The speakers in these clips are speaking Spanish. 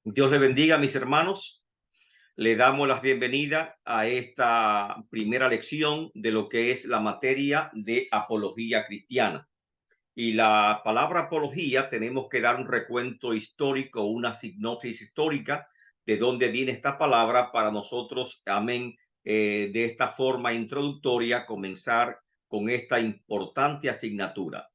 Dios le bendiga, mis hermanos. Le damos la bienvenida a esta primera lección de lo que es la materia de apología cristiana. Y la palabra apología tenemos que dar un recuento histórico, una sinopsis histórica de dónde viene esta palabra para nosotros, amén, de esta forma introductoria comenzar con esta importante asignatura.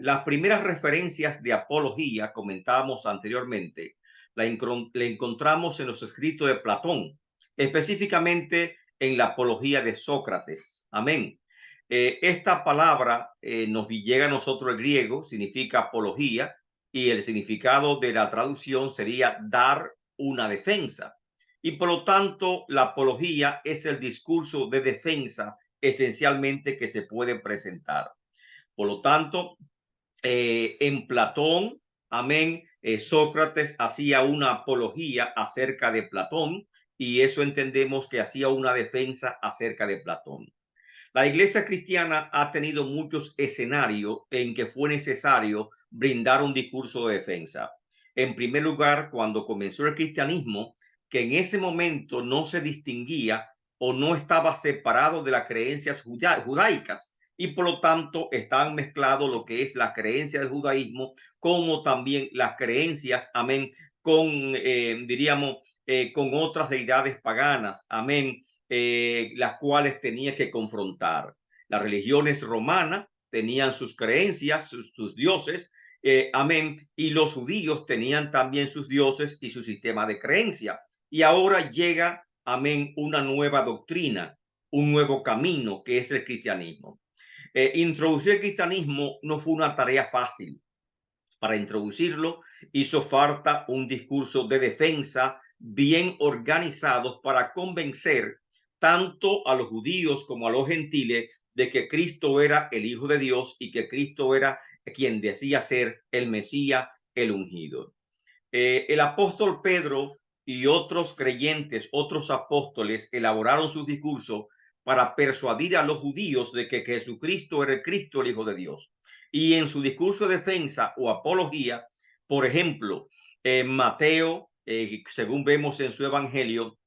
Las primeras referencias de apología, comentábamos anteriormente, la encontramos en los escritos de Platón, específicamente en la apología de Sócrates. Amén. Esta palabra nos llega a nosotros el griego, significa apología, y el significado de la traducción sería dar una defensa. Y por lo tanto, la apología es el discurso de defensa esencialmente que se puede presentar. Por lo tanto, en Platón, amén, Sócrates hacía una apología acerca de Platón y eso entendemos que hacía una defensa acerca de Platón. La iglesia cristiana ha tenido muchos escenarios en que fue necesario brindar un discurso de defensa. En primer lugar, cuando comenzó el cristianismo, que en ese momento no se distinguía o no estaba separado de las creencias judaicas y por lo tanto estaban mezclados lo que es la creencia del judaísmo como también las creencias, amén, con, diríamos, con otras deidades paganas, amén, las cuales tenía que confrontar. Las religiones romanas tenían sus creencias, sus dioses, amén, y los judíos tenían también sus dioses y su sistema de creencia. Y ahora llega, amén, una nueva doctrina, un nuevo camino que es el cristianismo. Introducir el cristianismo no fue una tarea fácil. Para introducirlo hizo falta un discurso de defensa bien organizado para convencer tanto a los judíos como a los gentiles de que Cristo era el Hijo de Dios y que Cristo era quien decía ser el Mesías, el ungido. El apóstol Pedro y otros creyentes, otros apóstoles, elaboraron sus discursos para persuadir a los judíos de que Jesucristo era el Cristo, el Hijo de Dios. Y en su discurso de defensa o apología, por ejemplo, Mateo, según vemos en su evangelio,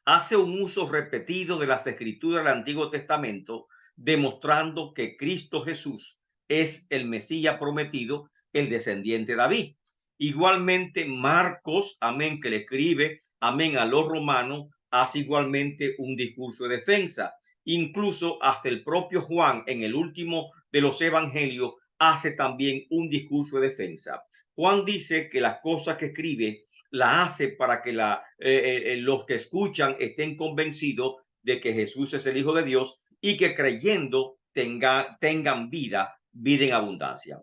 hace un uso repetido de las escrituras del Antiguo Testamento, demostrando que Cristo Jesús es el Mesías prometido, el descendiente de David. Igualmente, Marcos, amén, que le escribe, amén, a los romanos, hace igualmente un discurso de defensa. Incluso hasta el propio Juan, en el último de los evangelios, hace también un discurso de defensa. Juan dice que las cosas que escribe la hace para que los que escuchan estén convencidos de que Jesús es el Hijo de Dios y que creyendo tengan vida en abundancia.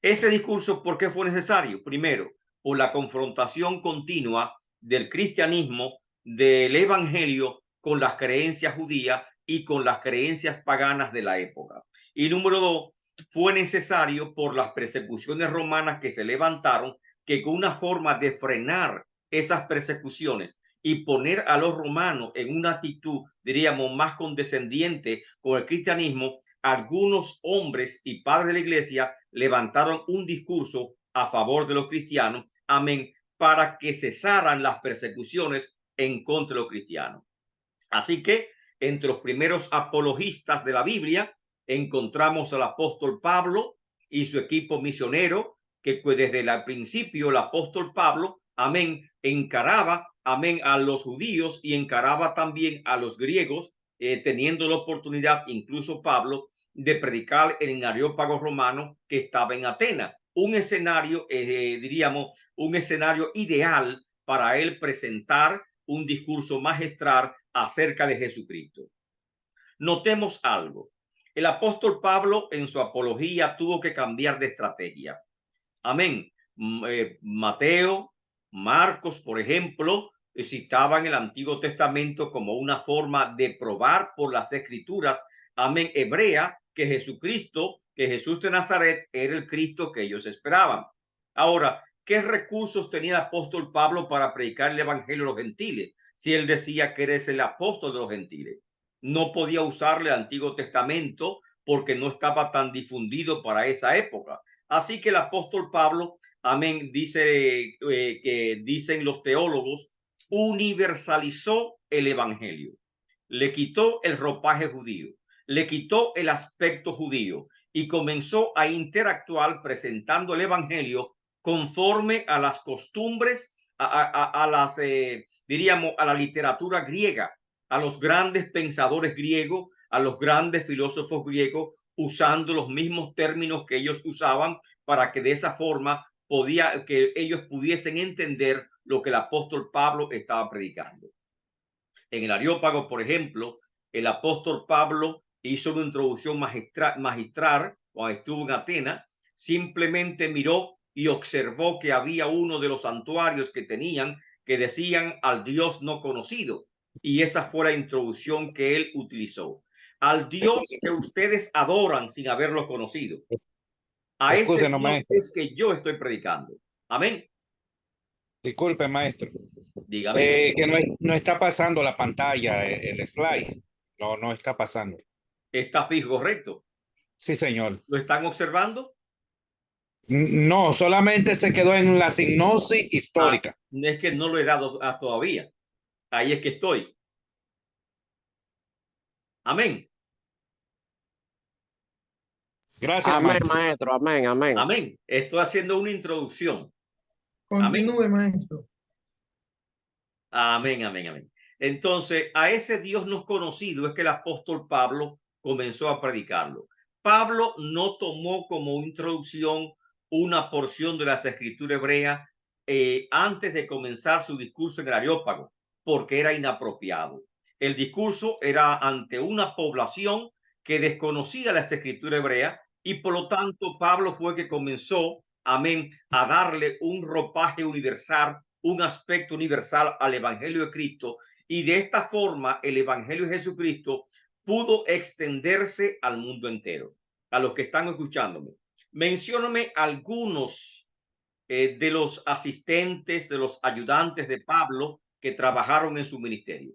Ese discurso, ¿por qué fue necesario? Primero, por la confrontación continua del cristianismo, del evangelio con las creencias judías y con las creencias paganas de la época. Y número dos, fue necesario por las persecuciones romanas que se levantaron, que con una forma de frenar esas persecuciones y poner a los romanos en una actitud, diríamos, más condescendiente con el cristianismo, algunos hombres y padres de la iglesia levantaron un discurso a favor de los cristianos, amén, para que cesaran las persecuciones en contra de los cristianos. Así que entre los primeros apologistas de la Biblia encontramos al apóstol Pablo y su equipo misionero, que pues desde el principio el apóstol Pablo, amén, encaraba, amén, a los judíos y encaraba también a los griegos, teniendo la oportunidad, incluso Pablo, de predicar en el Areópago romano que estaba en Atenas. Un escenario, diríamos, un escenario ideal para él presentar un discurso magistral acerca de Jesucristo. Notemos algo. El apóstol Pablo en su apología tuvo que cambiar de estrategia. Amén. Mateo, Marcos, por ejemplo, citaban el Antiguo Testamento como una forma de probar por las escrituras, amén, hebrea, que Jesucristo, que Jesús de Nazaret era el Cristo que ellos esperaban. Ahora, ¿qué recursos tenía el apóstol Pablo para predicar el evangelio a los gentiles? Si él decía que eres el apóstol de los gentiles, no podía usarle el Antiguo Testamento porque no estaba tan difundido para esa época. Así que el apóstol Pablo amén, dice que dicen los teólogos, universalizó el evangelio. Le quitó el ropaje judío, le quitó el aspecto judío y comenzó a interactuar presentando el evangelio conforme a las costumbres, a las, diríamos, a la literatura griega, a los grandes pensadores griegos, a los grandes filósofos griegos, usando los mismos términos que ellos usaban para que de esa forma que ellos pudiesen entender lo que el apóstol Pablo estaba predicando. En el Areópago, por ejemplo, el apóstol Pablo hizo una introducción magistral cuando estuvo en Atenas. Simplemente miró y observó que había uno de los santuarios que tenían que decían al Dios no conocido. Y esa fue la introducción que él utilizó. Al Dios que ustedes adoran sin haberlo conocido. A ese Escúchenos, Dios maestro. es que yo estoy predicando. Amén. Disculpe, maestro. Dígame. Que no está pasando la pantalla, el slide. No está pasando. ¿Está fijo, correcto? Sí, señor. ¿Lo están observando? No, solamente se quedó en la sinopsis histórica. Es que no lo he dado todavía. Ahí es que estoy. Amén. Gracias, Amén, maestro. maestro. Amén, amén. Amén. Estoy haciendo una introducción. Continúe, Amén. maestro. Amén, amén, amén. Entonces, a ese Dios no conocido es que el apóstol Pablo comenzó a predicarlo. Pablo no tomó como introducción una porción de las escrituras hebreas antes de comenzar su discurso en el Areópago, porque era inapropiado. El discurso era ante una población que desconocía las escrituras hebreas y por lo tanto Pablo fue que comenzó, amén, a darle un ropaje universal, un aspecto universal al Evangelio de Cristo, y de esta forma el Evangelio de Jesucristo pudo extenderse al mundo entero. A los que están escuchándome, mencióname algunos de los asistentes, de los ayudantes de Pablo que trabajaron en su ministerio.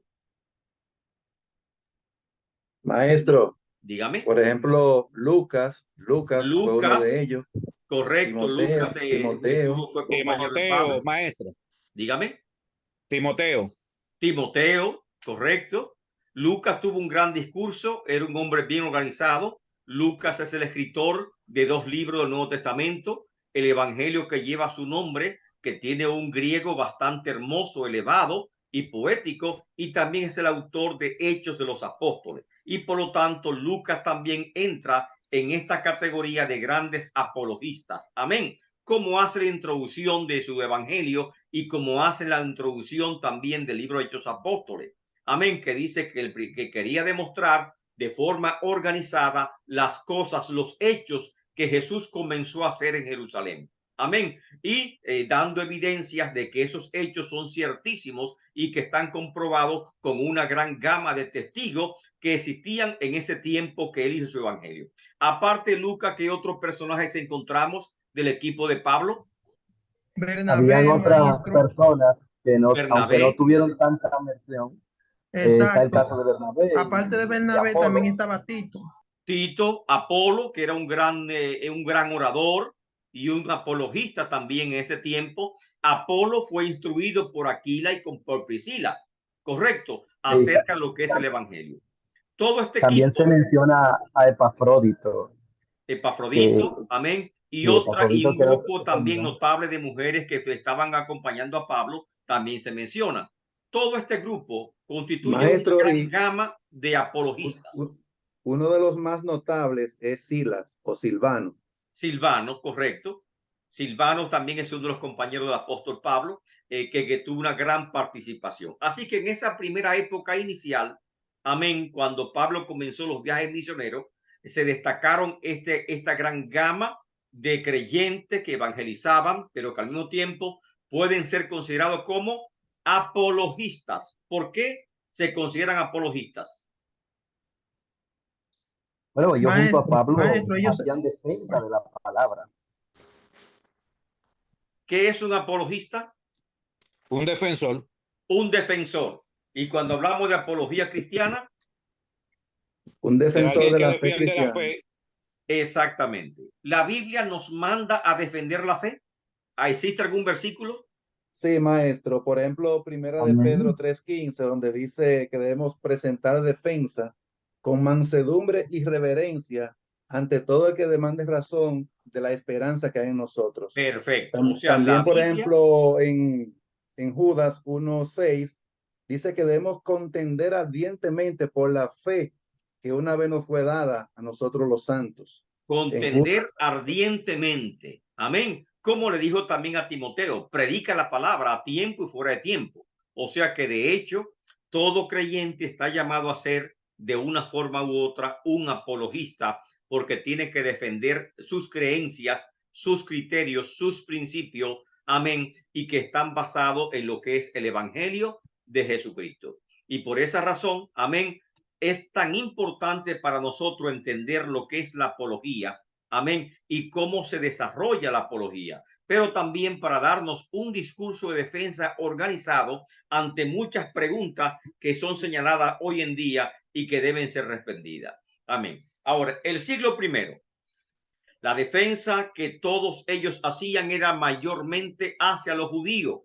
Maestro, Dígame. por ejemplo, Lucas fue uno de ellos. Correcto. Lucas Timoteo fue compañero de Pablo. Maestro. Dígame. Timoteo, correcto. Lucas tuvo un gran discurso, era un hombre bien organizado. Lucas es el escritor de 2 libros del Nuevo Testamento, el Evangelio que lleva su nombre, que tiene un griego bastante hermoso, elevado y poético, y también es el autor de Hechos de los Apóstoles. Y por lo tanto, Lucas también entra en esta categoría de grandes apologistas. Amén. Como hace la introducción de su evangelio y como hace la introducción también del libro de Hechos Apóstoles. Amén, que dice que quería demostrar de forma organizada las cosas, los hechos que Jesús comenzó a hacer en Jerusalén. Amén. Y dando evidencias de que esos hechos son ciertísimos y que están comprobados con una gran gama de testigos que existían en ese tiempo que él hizo su evangelio. Aparte, Lucas, ¿qué otros personajes encontramos del equipo de Pablo? Bernabé, Habían otras maestro. personas que no, aunque no Bernabé. tuvieron tanta mención. Está el caso de Bernabé. Aparte de Bernabé, también estaba Tito. Tito, Apolo, que era un gran orador y un apologista también en ese tiempo. Apolo fue instruido por Aquila y por Priscila, correcto, acerca de lo que es el evangelio. Todo este también equipo, se menciona a Epafrodito. Epafrodito, amén, y un grupo también notable de mujeres que estaban acompañando a Pablo, también se menciona. Todo este grupo constituye Maestro, una gran gama de apologistas. Uno de los más notables es Silas o Silvano. Silvano, correcto. Silvano también es uno de los compañeros del apóstol Pablo, que tuvo una gran participación. Así que en esa primera época inicial, amén, cuando Pablo comenzó los viajes misioneros, se destacaron esta gran gama de creyentes que evangelizaban, pero que al mismo tiempo pueden ser considerados como apologistas. ¿Por qué se consideran apologistas? Bueno, ellos junto a Pablo ellos hacían defensa de la palabra. ¿Qué es un apologista? Un defensor. Un defensor. Y cuando hablamos de apología cristiana, un defensor de la fe cristiana. Exactamente. ¿La Biblia nos manda a defender la fe? ¿Existe algún versículo? Sí, maestro. Por ejemplo, Primera de Pedro 3:15, donde dice que debemos presentar defensa con mansedumbre y reverencia ante todo el que demande razón de la esperanza que hay en nosotros. Perfecto. O sea, También, la por Biblia, ejemplo, en Judas 1:6, dice que debemos contender ardientemente por la fe que una vez nos fue dada a nosotros los santos. En contender Judas, ardientemente. Amén. Como le dijo también a Timoteo, predica la palabra a tiempo y fuera de tiempo. O sea que de hecho, todo creyente está llamado a ser de una forma u otra un apologista, porque tiene que defender sus creencias, sus criterios, sus principios, amén, y que están basados en lo que es el evangelio de Jesucristo. Y por esa razón, amén, es tan importante para nosotros entender lo que es la apología, amén, y cómo se desarrolla la apología, pero también para darnos un discurso de defensa organizado ante muchas preguntas que son señaladas hoy en día y que deben ser respondidas. Amén. Ahora, el siglo primero, la defensa que todos ellos hacían era mayormente hacia los judíos.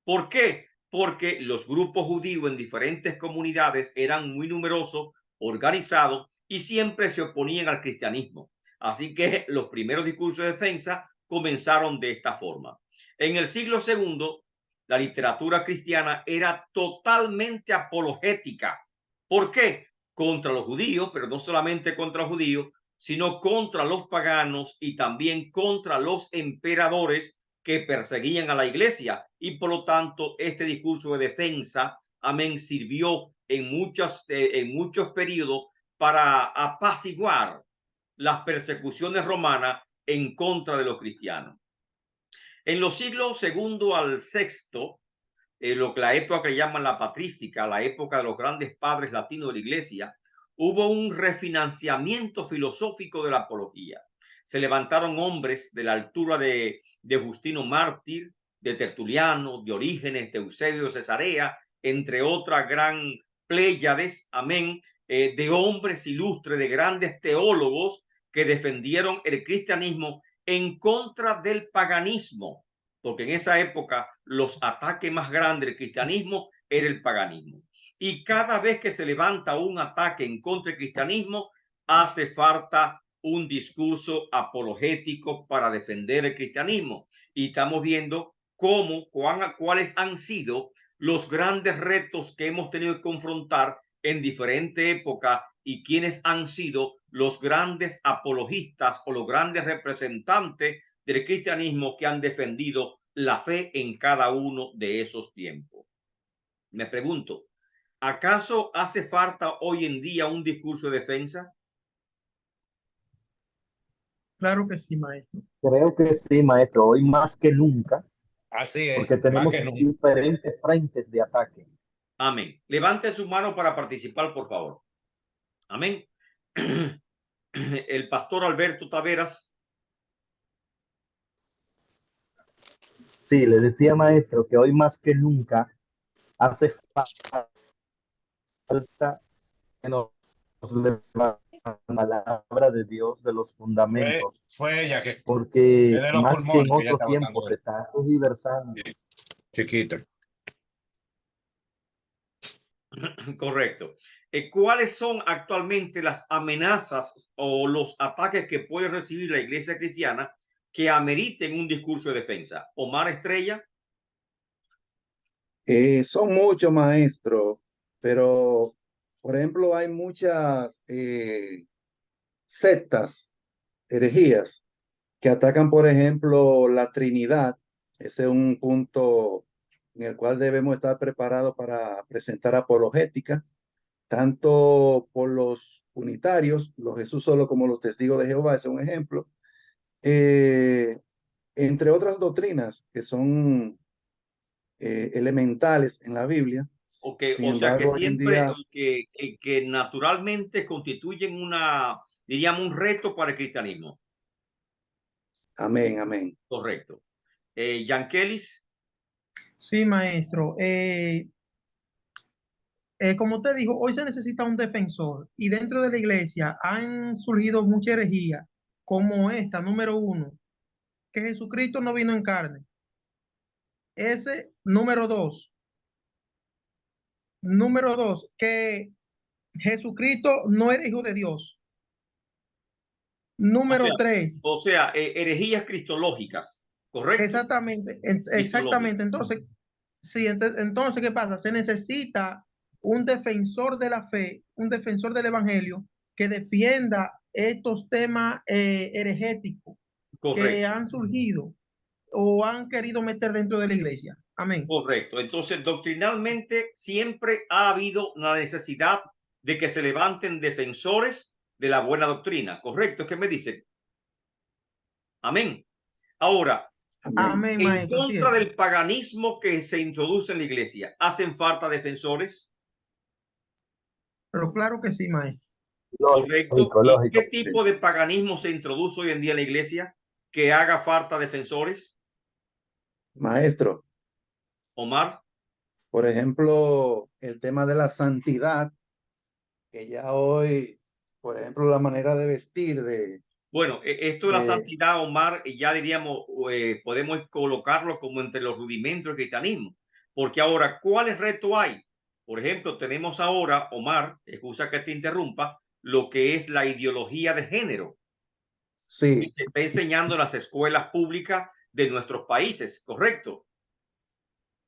¿Por qué? Porque los grupos judíos en diferentes comunidades eran muy numerosos, organizados y siempre se oponían al cristianismo. Así que los primeros discursos de defensa comenzaron de esta forma. En el siglo segundo, la literatura cristiana era totalmente apologética. ¿Por qué? Contra los judíos, pero no solamente contra los judíos, sino contra los paganos y también contra los emperadores que perseguían a la iglesia, y por lo tanto este discurso de defensa, amén, sirvió en muchos periodos para apaciguar las persecuciones romanas en contra de los cristianos. En los siglos segundo al sexto, lo que la época que llaman la patrística, la época de los grandes padres latinos de la iglesia, hubo un refinanciamiento filosófico de la apología. Se levantaron hombres de la altura de Justino Mártir, de Tertuliano, de Orígenes, de Eusebio de Cesarea, entre otras gran pléyades, amén, de hombres ilustres, de grandes teólogos que defendieron el cristianismo en contra del paganismo, porque en esa época los ataques más grandes del cristianismo era el paganismo. Y cada vez que se levanta un ataque en contra del cristianismo, hace falta un discurso apologético para defender el cristianismo. Y estamos viendo cuáles han sido los grandes retos que hemos tenido que confrontar en diferentes épocas y quiénes han sido los grandes apologistas o los grandes representantes del cristianismo que han defendido la fe en cada uno de esos tiempos. Me pregunto, ¿acaso hace falta hoy en día un discurso de defensa? Claro que sí, maestro. Creo que sí, maestro, hoy más que nunca, Así es, porque más tenemos que nunca. diferentes frentes de ataque. Amén. Levanten su mano para participar, por favor. Amén. El pastor Alberto Taveras. Sí, le decía, maestro, que hoy más que nunca hace falta que nos levante la palabra de Dios de los fundamentos, Fue ella que es porque de los más que pulmones en que ya otros está botando tiempos se eso. está diversando. Chiquito. Correcto. ¿Cuáles son actualmente las amenazas o los ataques que puede recibir la iglesia cristiana que ameriten un discurso de defensa? Omar Estrella. Son muchos, maestros, pero, por ejemplo, hay muchas sectas, herejías, que atacan, por ejemplo, la Trinidad. Ese es un punto en el cual debemos estar preparados para presentar apologética, tanto por los unitarios, los Jesús solo, como los testigos de Jehová, ese es un ejemplo, eh, entre otras doctrinas que son elementales en la Biblia. Okay, Sin o sea que embargo, hoy en siempre día, que naturalmente constituyen diríamos, un reto para el cristianismo. amén, amén. Correcto. Yankelis. Sí, maestro. Como usted dijo, hoy se necesita un defensor y dentro de la iglesia han surgido muchas herejías, como esta, número uno, que Jesucristo no vino en carne. Ese, número dos. Número dos, que Jesucristo no era hijo de Dios. Número tres. O sea, herejías cristológicas, ¿correcto? Exactamente, exactamente. Entonces, sí, entonces, ¿qué pasa? Se necesita un defensor de la fe, un defensor del evangelio que defienda estos temas heregéticos que han surgido o han querido meter dentro de la iglesia. Amén. Correcto. Entonces, doctrinalmente siempre ha habido la necesidad de que se levanten defensores de la buena doctrina. ¿Correcto? ¿Qué me dicen? Amén. Ahora, Amén, en maestro. contra del paganismo que se introduce en la iglesia, ¿hacen falta defensores? Pero claro que sí, maestro. Correcto. ¿Y qué Lógico. tipo de paganismo se introduce hoy en día en la iglesia que haga falta defensores? Maestro, Omar. por ejemplo, el tema de la santidad, que ya hoy, por ejemplo, la manera de vestir de... Bueno, esto de la santidad, Omar, ya diríamos, podemos colocarlo como entre los rudimentos del cristianismo. Porque ahora, ¿cuáles retos hay? Por ejemplo, tenemos ahora, Omar, excusa que te interrumpa, lo que es la ideología de género. Sí. Que se está enseñando en las escuelas públicas de nuestros países, ¿correcto?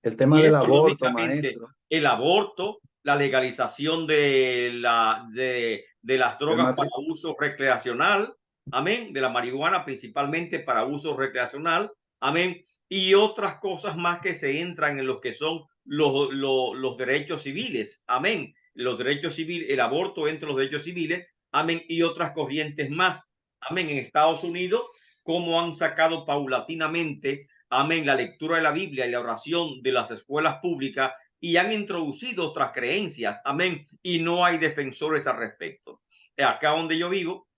El tema del aborto, lógicamente, maestro. el aborto, la legalización de las drogas para uso recreacional, amén, de la marihuana principalmente para uso recreacional, amén, y otras cosas más que se entran en lo que son los derechos civiles, amén, los derechos civiles, el aborto entre los derechos civiles, amén, y otras corrientes más, amén, en Estados Unidos, como han sacado paulatinamente, amén, la lectura de la Biblia y la oración de las escuelas públicas y han introducido otras creencias, amén, y no hay defensores al respecto. Acá donde yo vivo,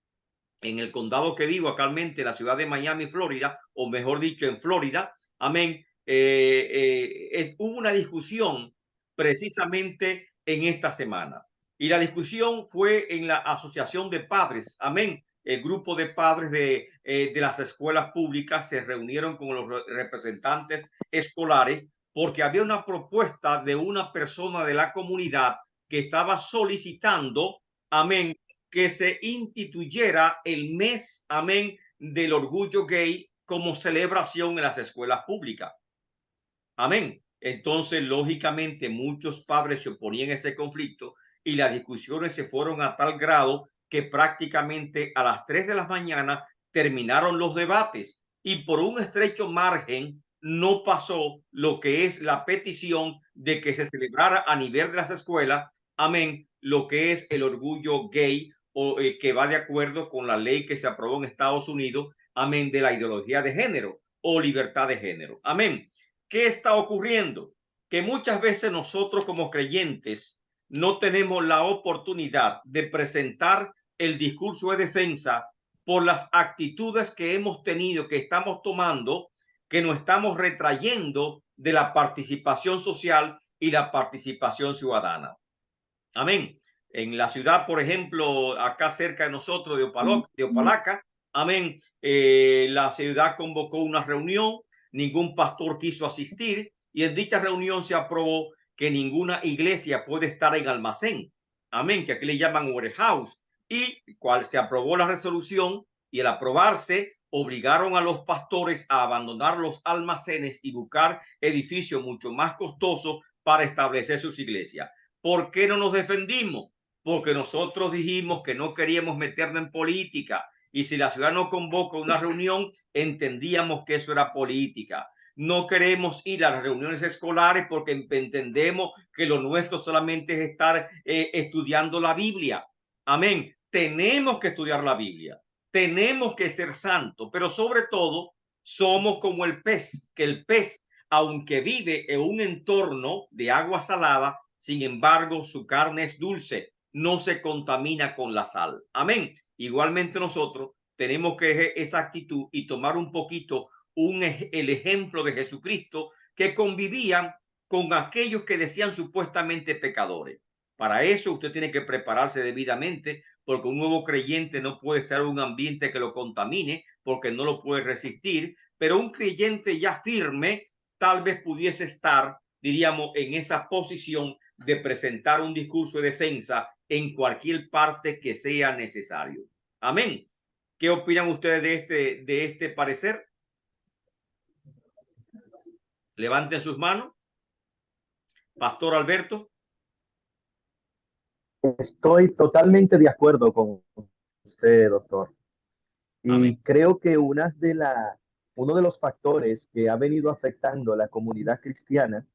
en el condado que vivo actualmente, la ciudad de Miami, Florida, o mejor dicho, en Florida, amén, hubo una discusión precisamente en esta semana. Y la discusión fue en la Asociación de Padres, amén. El grupo de padres de las escuelas públicas se reunieron con los representantes escolares porque había una propuesta de una persona de la comunidad que estaba solicitando, amén, que se instituyera el mes, amén, del orgullo gay como celebración en las escuelas públicas. Amén. Entonces, lógicamente, muchos padres se oponían a ese conflicto y las discusiones se fueron a tal grado que prácticamente a las 3 de la mañana terminaron los debates y por un estrecho margen no pasó lo que es la petición de que se celebrara a nivel de las escuelas, amén, lo que es el orgullo gay o que va de acuerdo con la ley que se aprobó en Estados Unidos, amén, de la ideología de género o libertad de género. Amén. ¿Qué está ocurriendo? Que muchas veces nosotros como creyentes no tenemos la oportunidad de presentar el discurso de defensa por las actitudes que hemos tenido, que estamos tomando, que nos estamos retrayendo de la participación social y la participación ciudadana. Amén. En la ciudad, por ejemplo, acá cerca de nosotros, de Opalaca, amén, la ciudad convocó una reunión, ningún pastor quiso asistir y en dicha reunión se aprobó que ninguna iglesia puede estar en almacén. Amén, que aquí le llaman warehouse. Y cual se aprobó la resolución y al aprobarse obligaron a los pastores a abandonar los almacenes y buscar edificios mucho más costosos para establecer sus iglesias. ¿Por qué no nos defendimos? Porque nosotros dijimos que no queríamos meternos en política y si la ciudad no convoca una reunión, entendíamos que eso era política. No queremos ir a las reuniones escolares porque entendemos que lo nuestro solamente es estar estudiando la Biblia. Amén. Tenemos que estudiar la Biblia. Tenemos que ser santos, pero sobre todo somos como el pez, que el pez, aunque vive en un entorno de agua salada, sin embargo, su carne es dulce, no se contamina con la sal. Amén. Igualmente nosotros tenemos que esa actitud y tomar un poquito el ejemplo de Jesucristo que convivían con aquellos que decían supuestamente pecadores. Para eso usted tiene que prepararse debidamente porque un nuevo creyente no puede estar en un ambiente que lo contamine porque no lo puede resistir, pero un creyente ya firme tal vez pudiese estar, diríamos, en esa posición de presentar un discurso de defensa en cualquier parte que sea necesario. Amén. ¿Qué opinan ustedes de este parecer? Levanten sus manos. Pastor Alberto. Estoy totalmente de acuerdo con usted, doctor. Y Amén. creo que uno de los factores que ha venido afectando a la comunidad cristiana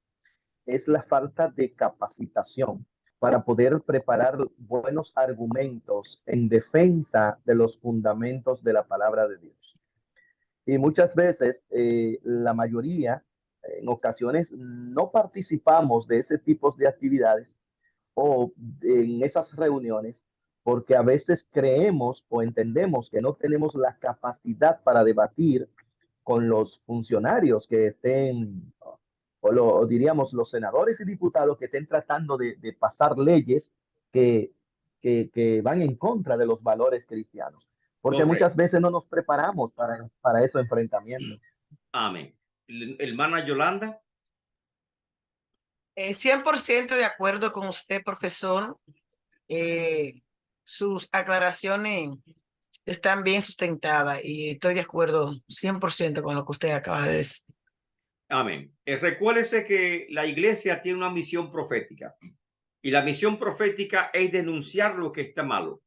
es la falta de capacitación para poder preparar buenos argumentos en defensa de los fundamentos de la palabra de Dios. Y muchas veces, la mayoría, en ocasiones, no participamos de ese tipo de actividades o en esas reuniones porque a veces creemos o entendemos que no tenemos la capacidad para debatir con los funcionarios que estén, o diríamos los senadores y diputados que estén tratando de pasar leyes que van en contra de los valores cristianos. Porque Correcto. muchas veces no nos preparamos para esos enfrentamientos. Amén. Hermana Yolanda. 100% de acuerdo con usted, profesor. Sus aclaraciones están bien sustentadas y estoy de acuerdo 100% con lo que usted acaba de decir. Amén. Recuérdese que la iglesia tiene una misión profética y la misión profética es denunciar lo que está malo,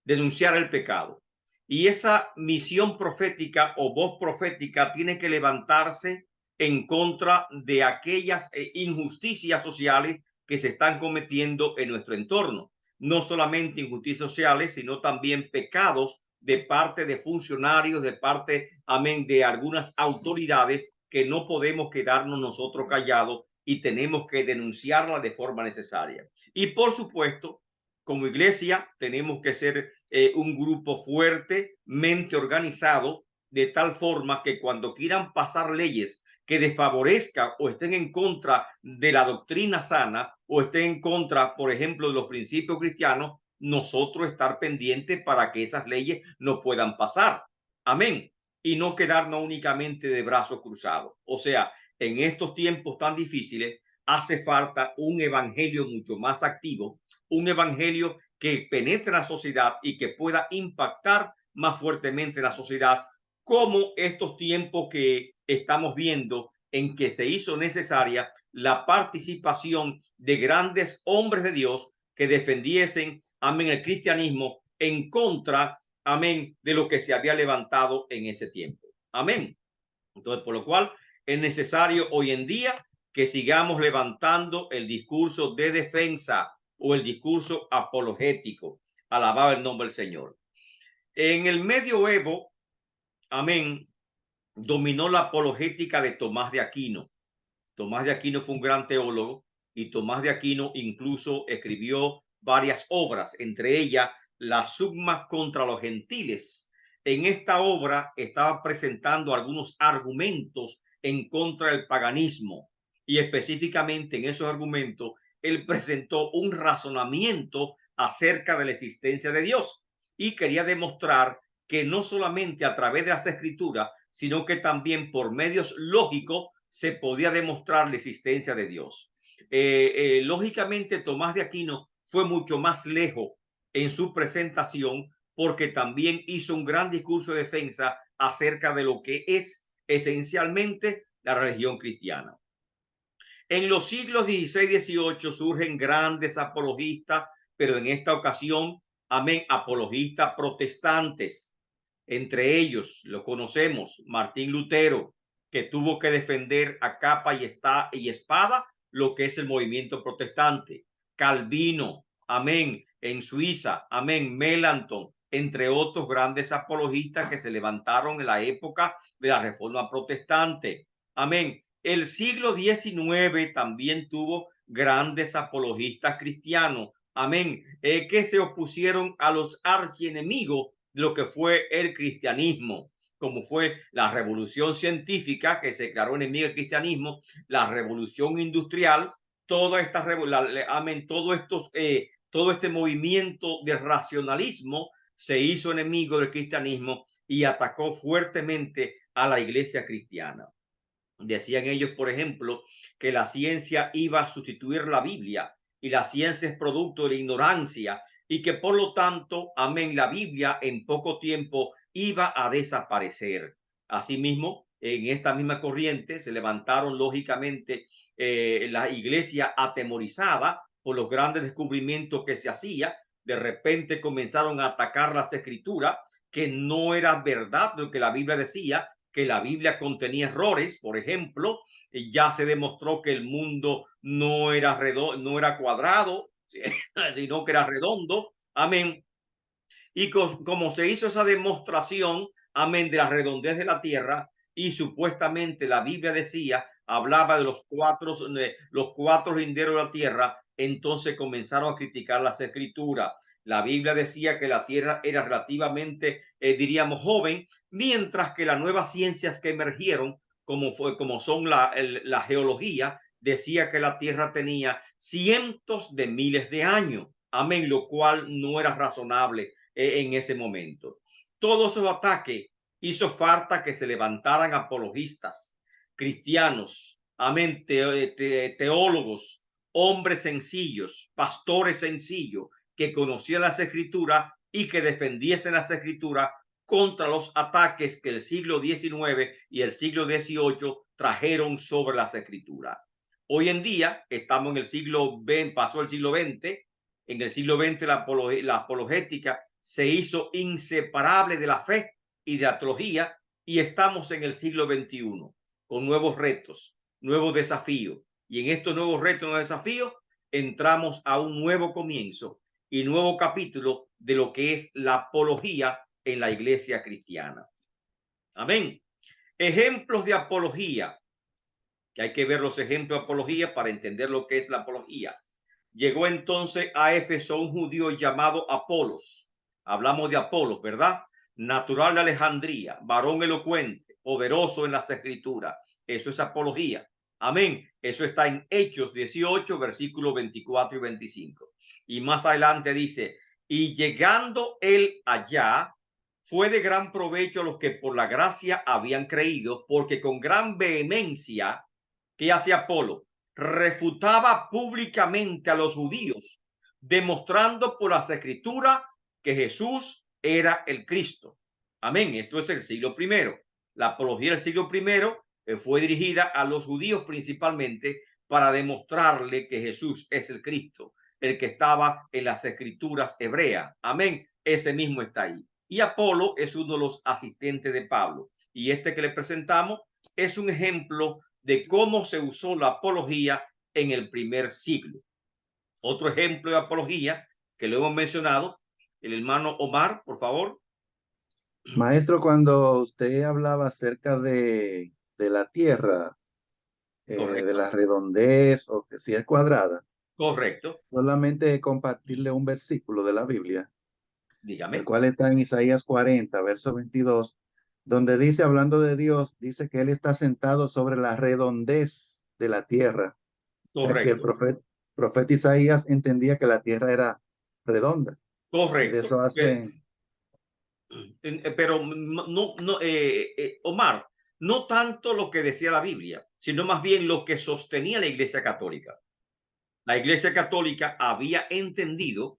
denunciar el pecado. Y esa misión profética o voz profética tiene que levantarse en contra de aquellas injusticias sociales que se están cometiendo en nuestro entorno. No solamente injusticias sociales, sino también pecados de parte de funcionarios, de parte, amén, de algunas autoridades que no podemos quedarnos nosotros callados y tenemos que denunciarla de forma necesaria. Y por supuesto, como iglesia tenemos que ser un grupo fuertemente organizado, de tal forma que cuando quieran pasar leyes que desfavorezcan o estén en contra de la doctrina sana o estén en contra, por ejemplo, de los principios cristianos, nosotros estar pendientes para que esas leyes no puedan pasar. Amén. Y no quedarnos únicamente de brazos cruzados. O sea, en estos tiempos tan difíciles hace falta un evangelio mucho más activo, un evangelio que penetre la sociedad y que pueda impactar más fuertemente la sociedad, como estos tiempos que estamos viendo en que se hizo necesaria la participación de grandes hombres de Dios que defendiesen, amén, el cristianismo en contra, amén, de lo que se había levantado en ese tiempo. Amén. Entonces, por lo cual es necesario hoy en día que sigamos levantando el discurso de defensa o el discurso apologético. Alabado el nombre del Señor. En el medioevo, amén, dominó la apologética de Tomás de Aquino. Tomás de Aquino fue un gran teólogo y Tomás de Aquino incluso escribió varias obras, entre ellas la Summa contra los gentiles. En esta obra estaba presentando algunos argumentos en contra del paganismo y específicamente en esos argumentos él presentó un razonamiento acerca de la existencia de Dios y quería demostrar que no solamente a través de las escrituras, sino que también por medios lógicos se podía demostrar la existencia de Dios. Lógicamente, Tomás de Aquino fue mucho más lejos en su presentación porque también hizo un gran discurso de defensa acerca de lo que es esencialmente la religión cristiana. En los siglos XVI y XVIII surgen grandes apologistas, pero en esta ocasión, amén, apologistas protestantes. Entre ellos lo conocemos, Martín Lutero, que tuvo que defender a capa y espada lo que es el movimiento protestante. Calvino, amén, en Suiza, amén, Melanchthon, entre otros grandes apologistas que se levantaron en la época de la Reforma Protestante. Amén. El siglo XIX también tuvo grandes apologistas cristianos, amén, que se opusieron a los archienemigos de lo que fue el cristianismo, como fue la revolución científica que se declaró enemiga del cristianismo, la revolución industrial, toda esta amén, todo este movimiento de racionalismo se hizo enemigo del cristianismo y atacó fuertemente a la iglesia cristiana. Decían ellos, por ejemplo, que la ciencia iba a sustituir la Biblia y la ciencia es producto de la ignorancia y que por lo tanto, amén, la Biblia en poco tiempo iba a desaparecer. Asimismo, en esta misma corriente se levantaron lógicamente la iglesia atemorizada por los grandes descubrimientos que se hacía. De repente comenzaron a atacar las escrituras, que no era verdad lo que la Biblia decía, que la Biblia contenía errores. Por ejemplo, ya se demostró que el mundo no era no era cuadrado, sino que era redondo. Amén. Y como se hizo esa demostración, amén, de la redondez de la tierra, y supuestamente la Biblia decía, hablaba de los cuatro linderos de la tierra, entonces comenzaron a criticar las escrituras. La Biblia decía que la tierra era relativamente, diríamos, joven, mientras que las nuevas ciencias que emergieron, como son la geología, decía que la tierra tenía cientos de miles de años. Amén, lo cual no era razonable en ese momento. Todos esos ataques hizo falta que se levantaran apologistas, cristianos, amén, teólogos, hombres sencillos, pastores sencillos, que conocían las escrituras y que defendiesen las escrituras contra los ataques que el siglo XIX y el siglo XVIII trajeron sobre las escrituras. Hoy en día estamos en el siglo XX, pasó el siglo XX. En el siglo XX la apologética se hizo inseparable de la fe y de la teología, y estamos en el siglo XXI con nuevos retos, nuevos desafíos, y en estos nuevos retos, nuevos desafíos, entramos a un nuevo comienzo y nuevo capítulo de lo que es la apología en la iglesia cristiana. Amén. Ejemplos de apología, que hay que ver los ejemplos de apología para entender lo que es la apología. Llegó entonces a Éfeso un judío llamado Apolos. Hablamos de Apolos, ¿verdad? Natural de Alejandría, varón elocuente, poderoso en las escrituras. Eso es apología. Amén. Eso está en Hechos 18, versículos 24 y 25. Y más adelante dice, y llegando él allá, fue de gran provecho a los que por la gracia habían creído, porque con gran vehemencia, ¿qué hace Apolo? Refutaba públicamente a los judíos, demostrando por las escrituras que Jesús era el Cristo. Amén. Esto es el siglo primero. La apología del siglo primero fue dirigida a los judíos principalmente para demostrarle que Jesús es el Cristo, el que estaba en las escrituras hebreas. Amén. Ese mismo está ahí. Y Apolo es uno de los asistentes de Pablo. Y este que le presentamos es un ejemplo de cómo se usó la apología en el primer siglo. Otro ejemplo de apología que lo hemos mencionado, el hermano Omar, por favor. Maestro, cuando usted hablaba acerca de la tierra, de la redondez o que si es cuadrada. Correcto. Solamente compartirle un versículo de la Biblia, Dígame. el cual está en Isaías 40, verso 22, donde dice, hablando de Dios, dice que Él está sentado sobre la redondez de la tierra. Que el profeta Isaías entendía que la tierra era redonda. Correcto. Y de eso hacen... Pero Omar, no tanto lo que decía la Biblia, sino más bien lo que sostenía la Iglesia Católica. La Iglesia Católica había entendido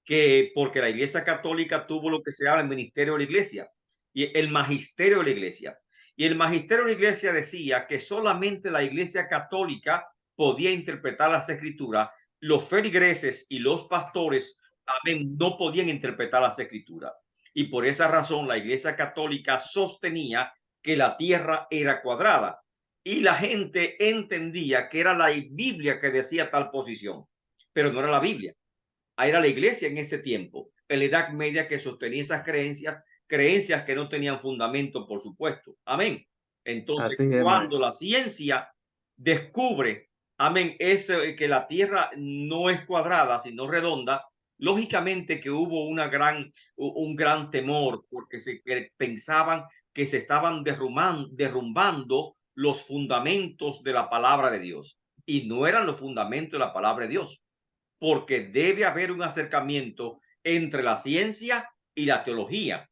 que, porque la Iglesia Católica tuvo lo que se llama el ministerio de la Iglesia y el magisterio de la Iglesia. Y el magisterio de la Iglesia decía que solamente la Iglesia Católica podía interpretar las escrituras. Los feligreses y los pastores también no podían interpretar las escrituras. Y por esa razón la Iglesia Católica sostenía que la tierra era cuadrada. Y la gente entendía que era la Biblia que decía tal posición, pero no era la Biblia. Ahí era la iglesia en ese tiempo, en la Edad Media, que sostenía esas creencias que no tenían fundamento, por supuesto. Amén. Entonces, cuando la ciencia descubre, amén, que la tierra no es cuadrada, sino redonda, lógicamente que hubo un gran temor, porque pensaban que se estaban derrumbando los fundamentos de la palabra de Dios. Y no eran los fundamentos de la palabra de Dios, porque debe haber un acercamiento entre la ciencia y la teología.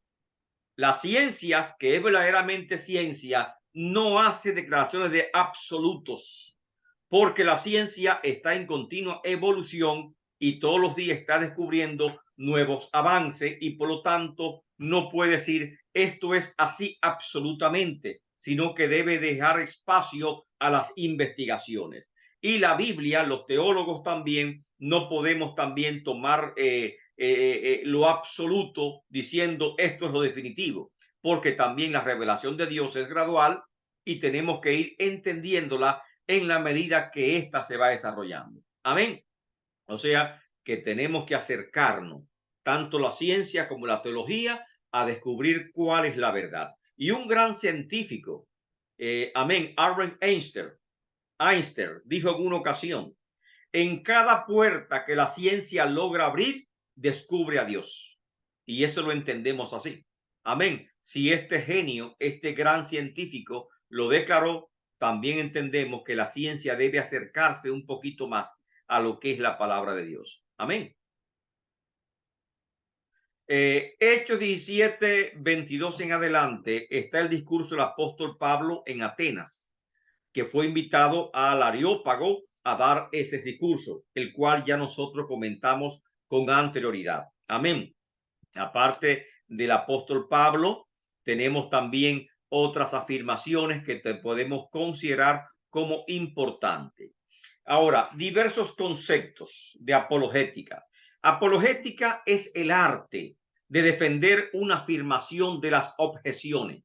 Las ciencias, que es verdaderamente ciencia, no hace declaraciones de absolutos, porque la ciencia está en continua evolución y todos los días está descubriendo nuevos avances y por lo tanto no puede decir esto es así absolutamente, sino que debe dejar espacio a las investigaciones. Y la Biblia, los teólogos también, no podemos también tomar lo absoluto diciendo esto es lo definitivo, porque también la revelación de Dios es gradual y tenemos que ir entendiéndola en la medida que ésta se va desarrollando. Amén. O sea, que tenemos que acercarnos, tanto la ciencia como la teología, a descubrir cuál es la verdad. Y un gran científico, amén, Albert Einstein dijo en una ocasión, en cada puerta que la ciencia logra abrir, descubre a Dios. Y eso lo entendemos así. Amén. Si este genio, este gran científico lo declaró, también entendemos que la ciencia debe acercarse un poquito más a lo que es la palabra de Dios. Amén. Hechos 17, 22 en adelante está el discurso del apóstol Pablo en Atenas, que fue invitado al Areópago a dar ese discurso, el cual ya nosotros comentamos con anterioridad. Amén. Aparte del apóstol Pablo, tenemos también otras afirmaciones que podemos considerar como importantes. Ahora, diversos conceptos de apologética. Apologética es el arte de defender una afirmación de las objeciones.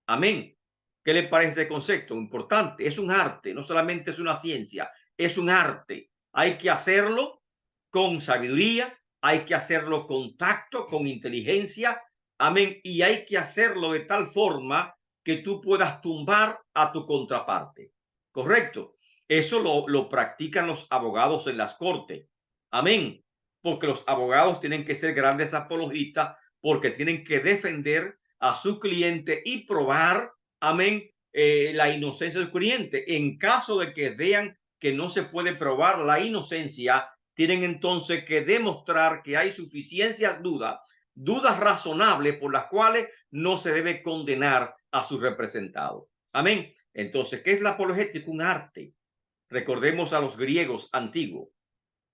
Amén. ¿Qué le parece este concepto? Importante. Es un arte, no solamente es una ciencia, es un arte. Hay que hacerlo con sabiduría, hay que hacerlo con tacto, con inteligencia. Amén. Y hay que hacerlo de tal forma que tú puedas tumbar a tu contraparte. ¿Correcto? Eso lo practican los abogados en las cortes. Amén. Porque los abogados tienen que ser grandes apologistas porque tienen que defender a su cliente y probar, amén, la inocencia del cliente. En caso de que vean que no se puede probar la inocencia, tienen entonces que demostrar que hay suficiencias dudas razonables por las cuales no se debe condenar a su representado. Amén. Entonces, ¿qué es la apologética? Un arte. Recordemos a los griegos antiguos.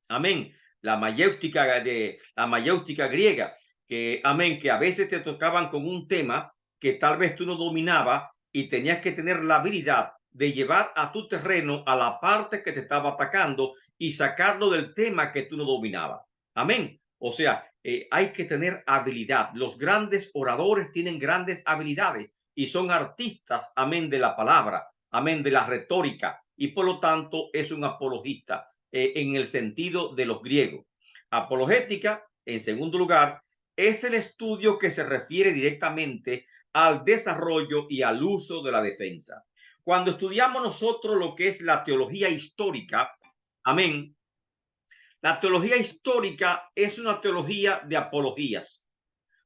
Amén. La mayéutica griega, que amén, que a veces te tocaban con un tema que tal vez tú no dominabas y tenías que tener la habilidad de llevar a tu terreno a la parte que te estaba atacando y sacarlo del tema que tú no dominabas. Amén. O sea, hay que tener habilidad. Los grandes oradores tienen grandes habilidades y son artistas, amén, de la palabra, amén, de la retórica, y por lo tanto es un apologista en el sentido de los griegos. Apologética, en segundo lugar, es el estudio que se refiere directamente al desarrollo y al uso de la defensa. Cuando estudiamos nosotros lo que es la teología histórica, amén, la teología histórica es una teología de apologías.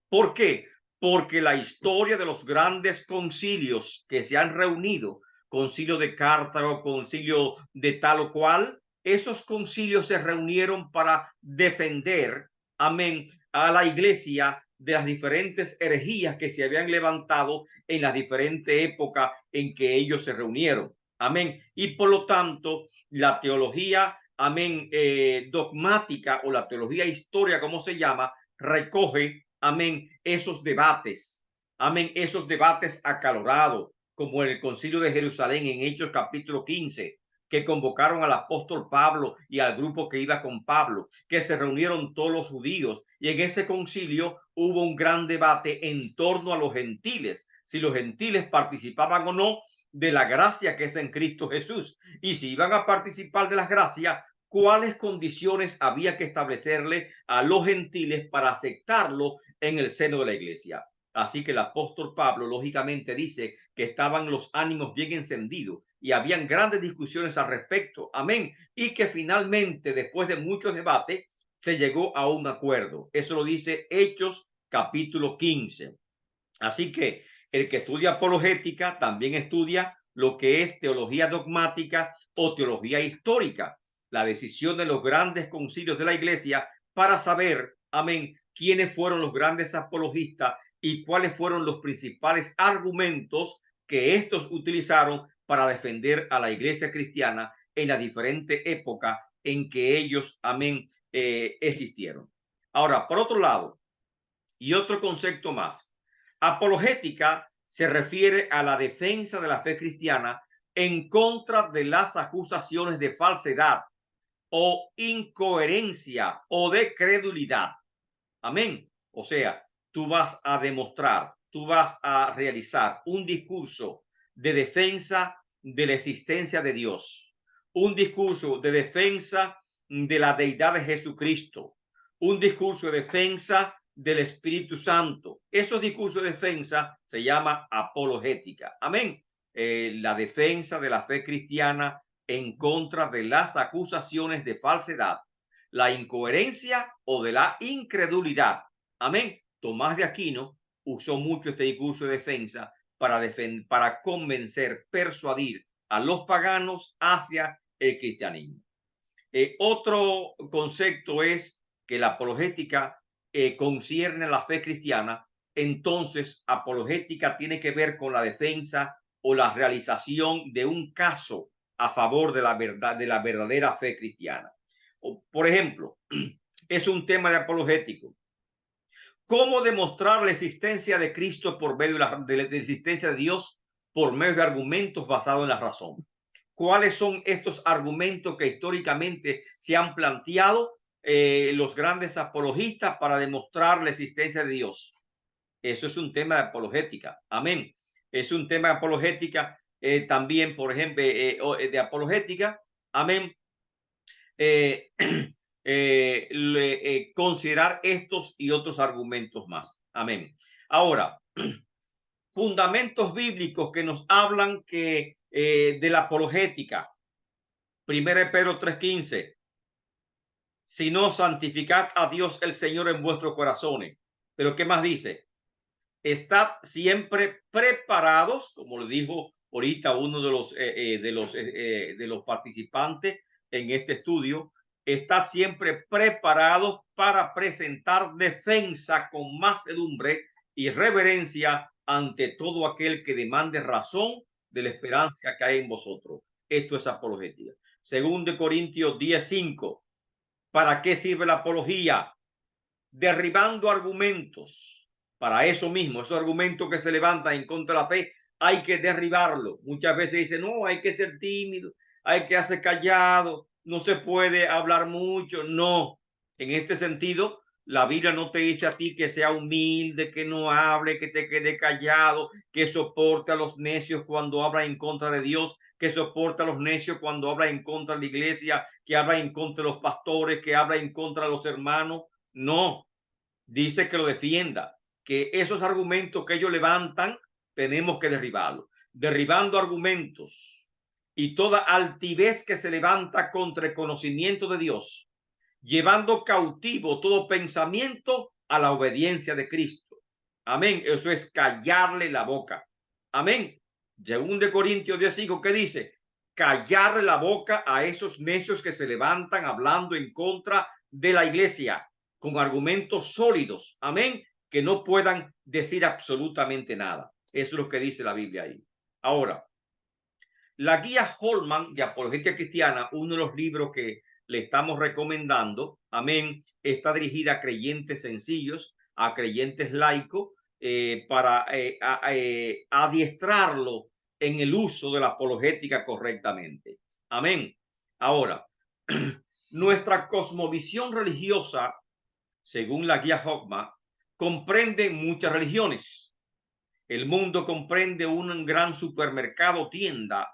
¿Por qué? Porque la historia de los grandes concilios que se han reunido, concilio de Cartago, concilio de tal o cual, esos concilios se reunieron para defender, amén, a la iglesia de las diferentes herejías que se habían levantado en las diferentes épocas en que ellos se reunieron. Amén. Y por lo tanto, la teología, amén, dogmática o la teología histórica, como se llama, recoge, amén, esos debates, amén, esos debates acalorados, como el concilio de Jerusalén en Hechos capítulo 15, que convocaron al apóstol Pablo y al grupo que iba con Pablo, que se reunieron todos los judíos, y en ese concilio hubo un gran debate en torno a los gentiles, si los gentiles participaban o no de la gracia que es en Cristo Jesús, y si iban a participar de la gracia, cuáles condiciones había que establecerle a los gentiles para aceptarlo en el seno de la iglesia. Así que el apóstol Pablo lógicamente dice que estaban los ánimos bien encendidos y habían grandes discusiones al respecto. Amén. Y que finalmente, después de muchos debates, se llegó a un acuerdo. Eso lo dice Hechos capítulo 15. Así que el que estudia apologética también estudia lo que es teología dogmática o teología histórica, la decisión de los grandes concilios de la iglesia para saber, amén, quiénes fueron los grandes apologistas y cuáles fueron los principales argumentos que estos utilizaron para defender a la iglesia cristiana en la diferente época en que ellos, amén, existieron. Ahora, por otro lado, y otro concepto más, apologética se refiere a la defensa de la fe cristiana en contra de las acusaciones de falsedad o incoherencia o de credulidad. Amén. O sea, tú vas a demostrar, tú vas a realizar un discurso de defensa de la existencia de Dios, un discurso de defensa de la deidad de Jesucristo, un discurso de defensa del Espíritu Santo. Esos discursos de defensa se llama apologética. Amén. La defensa de la fe cristiana en contra de las acusaciones de falsedad, la incoherencia o de la incredulidad. Amén. Tomás de Aquino usó mucho este discurso de defensa para convencer, persuadir a los paganos hacia el cristianismo. Otro concepto es que la apologética concierne a la fe cristiana. Entonces, apologética tiene que ver con la defensa o la realización de un caso a favor de la verdad, de la verdadera fe cristiana. Por ejemplo, es un tema de apologético. ¿Cómo demostrar la existencia de Cristo por medio de la existencia de Dios por medio de argumentos basados en la razón? ¿Cuáles son estos argumentos que históricamente se han planteado los grandes apologistas para demostrar la existencia de Dios? Eso es un tema de apologética. Amén. Es un tema de apologética también, por ejemplo, de apologética. Amén. Considerar estos y otros argumentos más. Amén. Ahora, fundamentos bíblicos que nos hablan que de la apologética. 1 Pedro 3:15. Si no, santificad a Dios el Señor en vuestros corazones. Pero ¿qué más dice? Estad siempre preparados, como le dijo ahorita uno de los participantes en este estudio. Está siempre preparado para presentar defensa con mansedumbre y reverencia ante todo aquel que demande razón de la esperanza que hay en vosotros. Esto es apologética. Según de Corintios 10:5. ¿Para qué sirve la apología? Derribando argumentos. Para eso mismo, esos argumentos que se levantan en contra de la fe, hay que derribarlo. Muchas veces dicen, no, hay que ser tímido, hay que hacer callado, no se puede hablar mucho. No, en este sentido, la Biblia no te dice a ti que sea humilde, que no hable, que te quede callado, que soporte a los necios cuando habla en contra de Dios, que soporte a los necios cuando habla en contra de la iglesia, que habla en contra de los pastores, que habla en contra de los hermanos. No, dice que lo defienda, que esos argumentos que ellos levantan tenemos que derribarlos. Derribando argumentos y toda altivez que se levanta contra el conocimiento de Dios, llevando cautivo todo pensamiento a la obediencia de Cristo. Amén. Eso es callarle la boca. Amén. Según de Corintios 10:5, ¿qué dice? Callarle la boca a esos necios que se levantan hablando en contra de la iglesia con argumentos sólidos. Amén. Que no puedan decir absolutamente nada. Eso es lo que dice la Biblia ahí. Ahora, la guía Holman de Apologética Cristiana, uno de los libros que le estamos recomendando, amén, está dirigida a creyentes sencillos, a creyentes laicos, para adiestrarlo en el uso de la apologética correctamente. Amén. Ahora, nuestra cosmovisión religiosa, según la guía Holman, comprende muchas religiones. El mundo comprende un gran supermercado, tienda.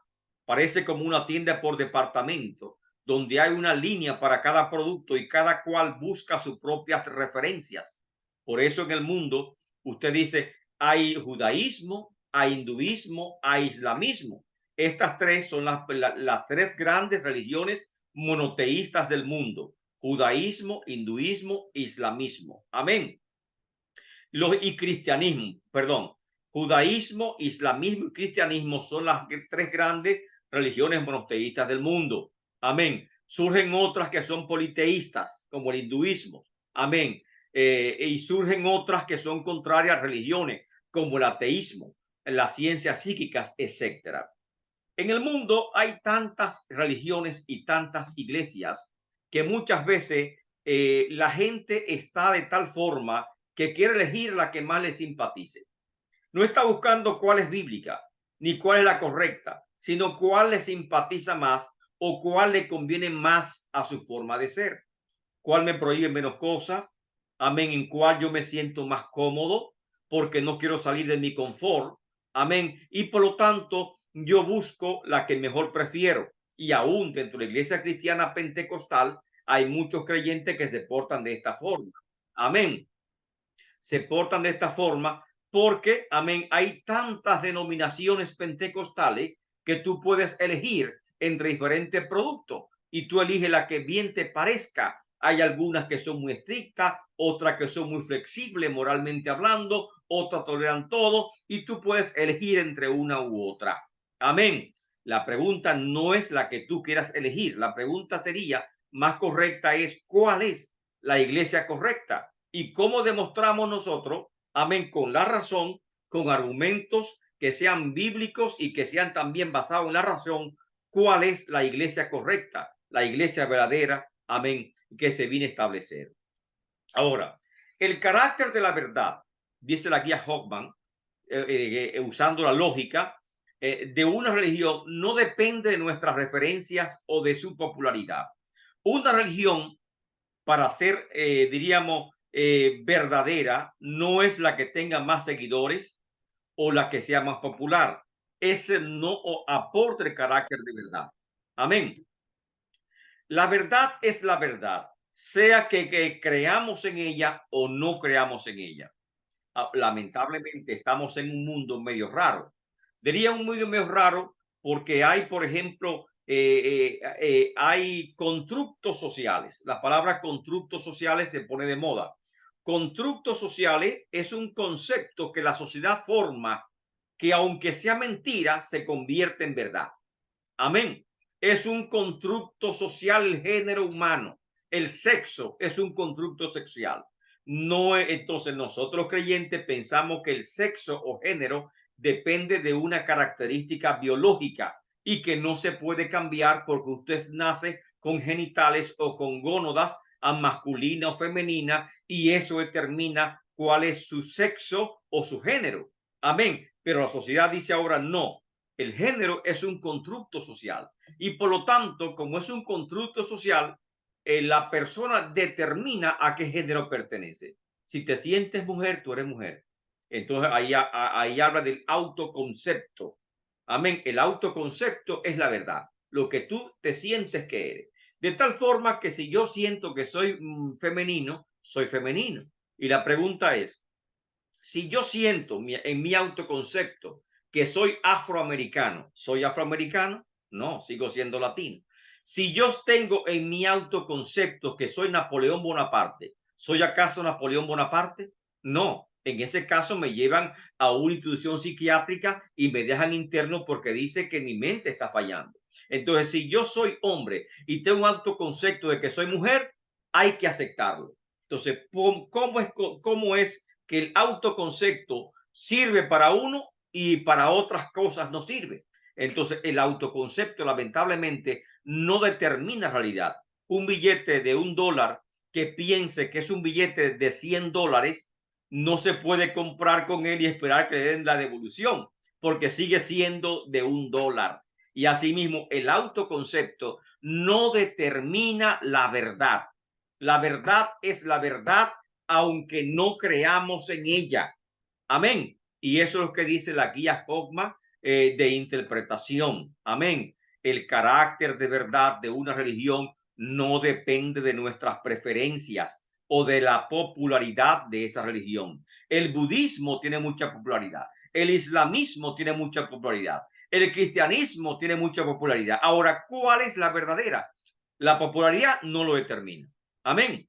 Parece como una tienda por departamento, donde hay una línea para cada producto y cada cual busca sus propias referencias. Por eso en el mundo, usted dice, hay judaísmo, hay hinduismo, hay islamismo. Estas tres son las tres grandes religiones monoteístas del mundo: judaísmo, hinduismo, islamismo. Amén. Y cristianismo, perdón. Judaísmo, islamismo y cristianismo son las tres grandes religiones monoteístas del mundo. Amén. Surgen otras que son politeístas, como el hinduismo. Amén. y surgen otras que son contrarias a religiones, como el ateísmo, las ciencias psíquicas, etcétera. En el mundo hay tantas religiones y tantas iglesias que muchas veces la gente está de tal forma que quiere elegir la que más le simpatice. No está buscando cuál es bíblica, ni cuál es la correcta, sino cuál le simpatiza más o cuál le conviene más a su forma de ser. Cuál me prohíbe menos cosas, amén, en cuál yo me siento más cómodo, porque no quiero salir de mi confort, amén, y por lo tanto yo busco la que mejor prefiero. Y aún dentro de la iglesia cristiana pentecostal hay muchos creyentes que se portan de esta forma, amén, se portan de esta forma porque, amén, hay tantas denominaciones pentecostales que tú puedes elegir entre diferentes productos y tú eliges la que bien te parezca. Hay algunas que son muy estrictas, otras que son muy flexibles moralmente hablando, otras toleran todo y tú puedes elegir entre una u otra. Amén. La pregunta no es la que tú quieras elegir. La pregunta sería más correcta es ¿cuál es la iglesia correcta? ¿Y cómo demostramos nosotros, amén, con la razón, con argumentos que sean bíblicos y que sean también basados en la razón, cuál es la iglesia correcta, la iglesia verdadera, amén, que se viene a establecer? Ahora, el carácter de la verdad, dice la guía Hoffman, usando la lógica de una religión, no depende de nuestras referencias o de su popularidad. Una religión, para ser, diríamos, verdadera, no es la que tenga más seguidores o la que sea más popular. Ese no aporta el carácter de verdad. Amén. La verdad es la verdad, sea que creamos en ella o no creamos en ella. Lamentablemente estamos en un mundo medio raro. Diría un medio medio raro porque hay, por ejemplo, hay constructos sociales. La palabra constructos sociales se pone de moda. Constructos sociales es un concepto que la sociedad forma que, aunque sea mentira, se convierte en verdad. Amén. Es un constructo social el género humano. El sexo es un constructo sexual. No, entonces nosotros creyentes pensamos que el sexo o género depende de una característica biológica y que no se puede cambiar porque usted nace con genitales o con gónadas a masculina o femenina y eso determina cuál es su sexo o su género. Amén. Pero la sociedad dice ahora no. El género es un constructo social y por lo tanto, como es un constructo social, la persona determina a qué género pertenece. Si te sientes mujer, tú eres mujer. Entonces ahí habla del autoconcepto. Amén. El autoconcepto es la verdad, lo que tú te sientes que eres. De tal forma que si yo siento que soy femenino, soy femenino. Y la pregunta es, si yo siento en mi autoconcepto que soy afroamericano, ¿soy afroamericano? No, sigo siendo latino. Si yo tengo en mi autoconcepto que soy Napoleón Bonaparte, ¿soy acaso Napoleón Bonaparte? No, en ese caso me llevan a una institución psiquiátrica y me dejan interno porque dice que mi mente está fallando. Entonces, si yo soy hombre y tengo un autoconcepto de que soy mujer, hay que aceptarlo. Entonces, ¿cómo es que el autoconcepto sirve para uno y para otras cosas no sirve? Entonces, el autoconcepto lamentablemente no determina realidad. Un billete de $1 que piense que es un billete de $100 no se puede comprar con él y esperar que le den la devolución porque sigue siendo de $1. Y asimismo, el autoconcepto no determina la verdad. La verdad es la verdad aunque no creamos en ella. Amén. Y eso es lo que dice la guía Hoffman de interpretación. Amén. El carácter de verdad de una religión no depende de nuestras preferencias o de la popularidad de esa religión. El budismo tiene mucha popularidad. El islamismo tiene mucha popularidad. El cristianismo tiene mucha popularidad. Ahora, ¿cuál es la verdadera? La popularidad no lo determina. Amén.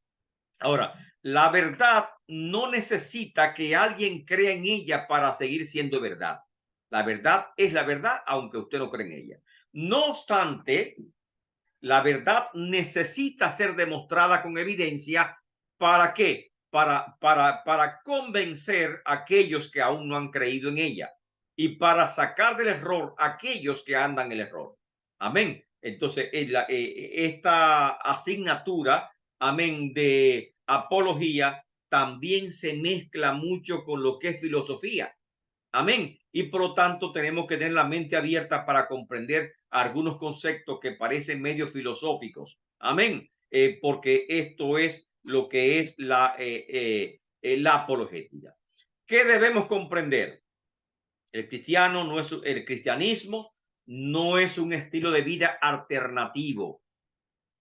Ahora, la verdad no necesita que alguien crea en ella para seguir siendo verdad. La verdad es la verdad, aunque usted no cree en ella. No obstante, la verdad necesita ser demostrada con evidencia. ¿Para qué? para convencer a aquellos que aún no han creído en ella y para sacar del error a aquellos que andan en el error. Amén. Entonces, esta asignatura, amén, de apología también se mezcla mucho con lo que es filosofía. Amén. Y por lo tanto tenemos que tener la mente abierta para comprender algunos conceptos que parecen medio filosóficos. Amén. Porque esto es lo que es la apologética. ¿Qué debemos comprender? El cristianismo no es un estilo de vida alternativo.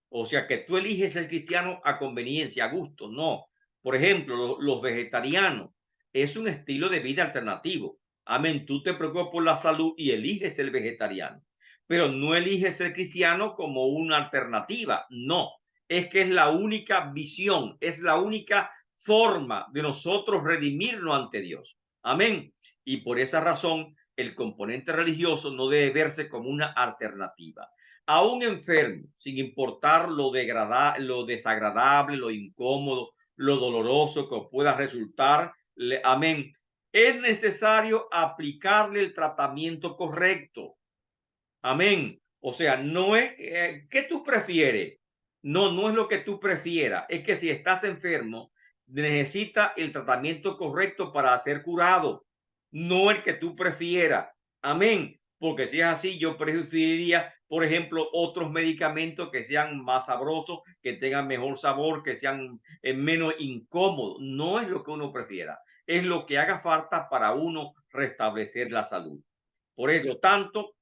O sea, que tú eliges el cristiano a conveniencia, a gusto. No. Por ejemplo, los vegetarianos es un estilo de vida alternativo. Amén. Tú te preocupas por la salud y eliges el vegetariano, pero no eliges el cristiano como una alternativa. No. Es que es la única visión, es la única forma de nosotros redimirnos ante Dios. Amén. Y por esa razón, el componente religioso no debe verse como una alternativa. A un enfermo, sin importar lo desagradable, lo incómodo, lo doloroso que pueda resultar, amén, es necesario aplicarle el tratamiento correcto. Amén. O sea, no es ¿qué tú prefieres? No es lo que tú prefieras. Es que si estás enfermo, necesita el tratamiento correcto para ser curado, no el que tú prefieras. Amén. Porque si es así, yo preferiría, por ejemplo, otros medicamentos que sean más sabrosos, que tengan mejor sabor, que sean menos incómodos. No es lo que uno prefiera, es lo que haga falta para uno restablecer la salud. Por lo tanto,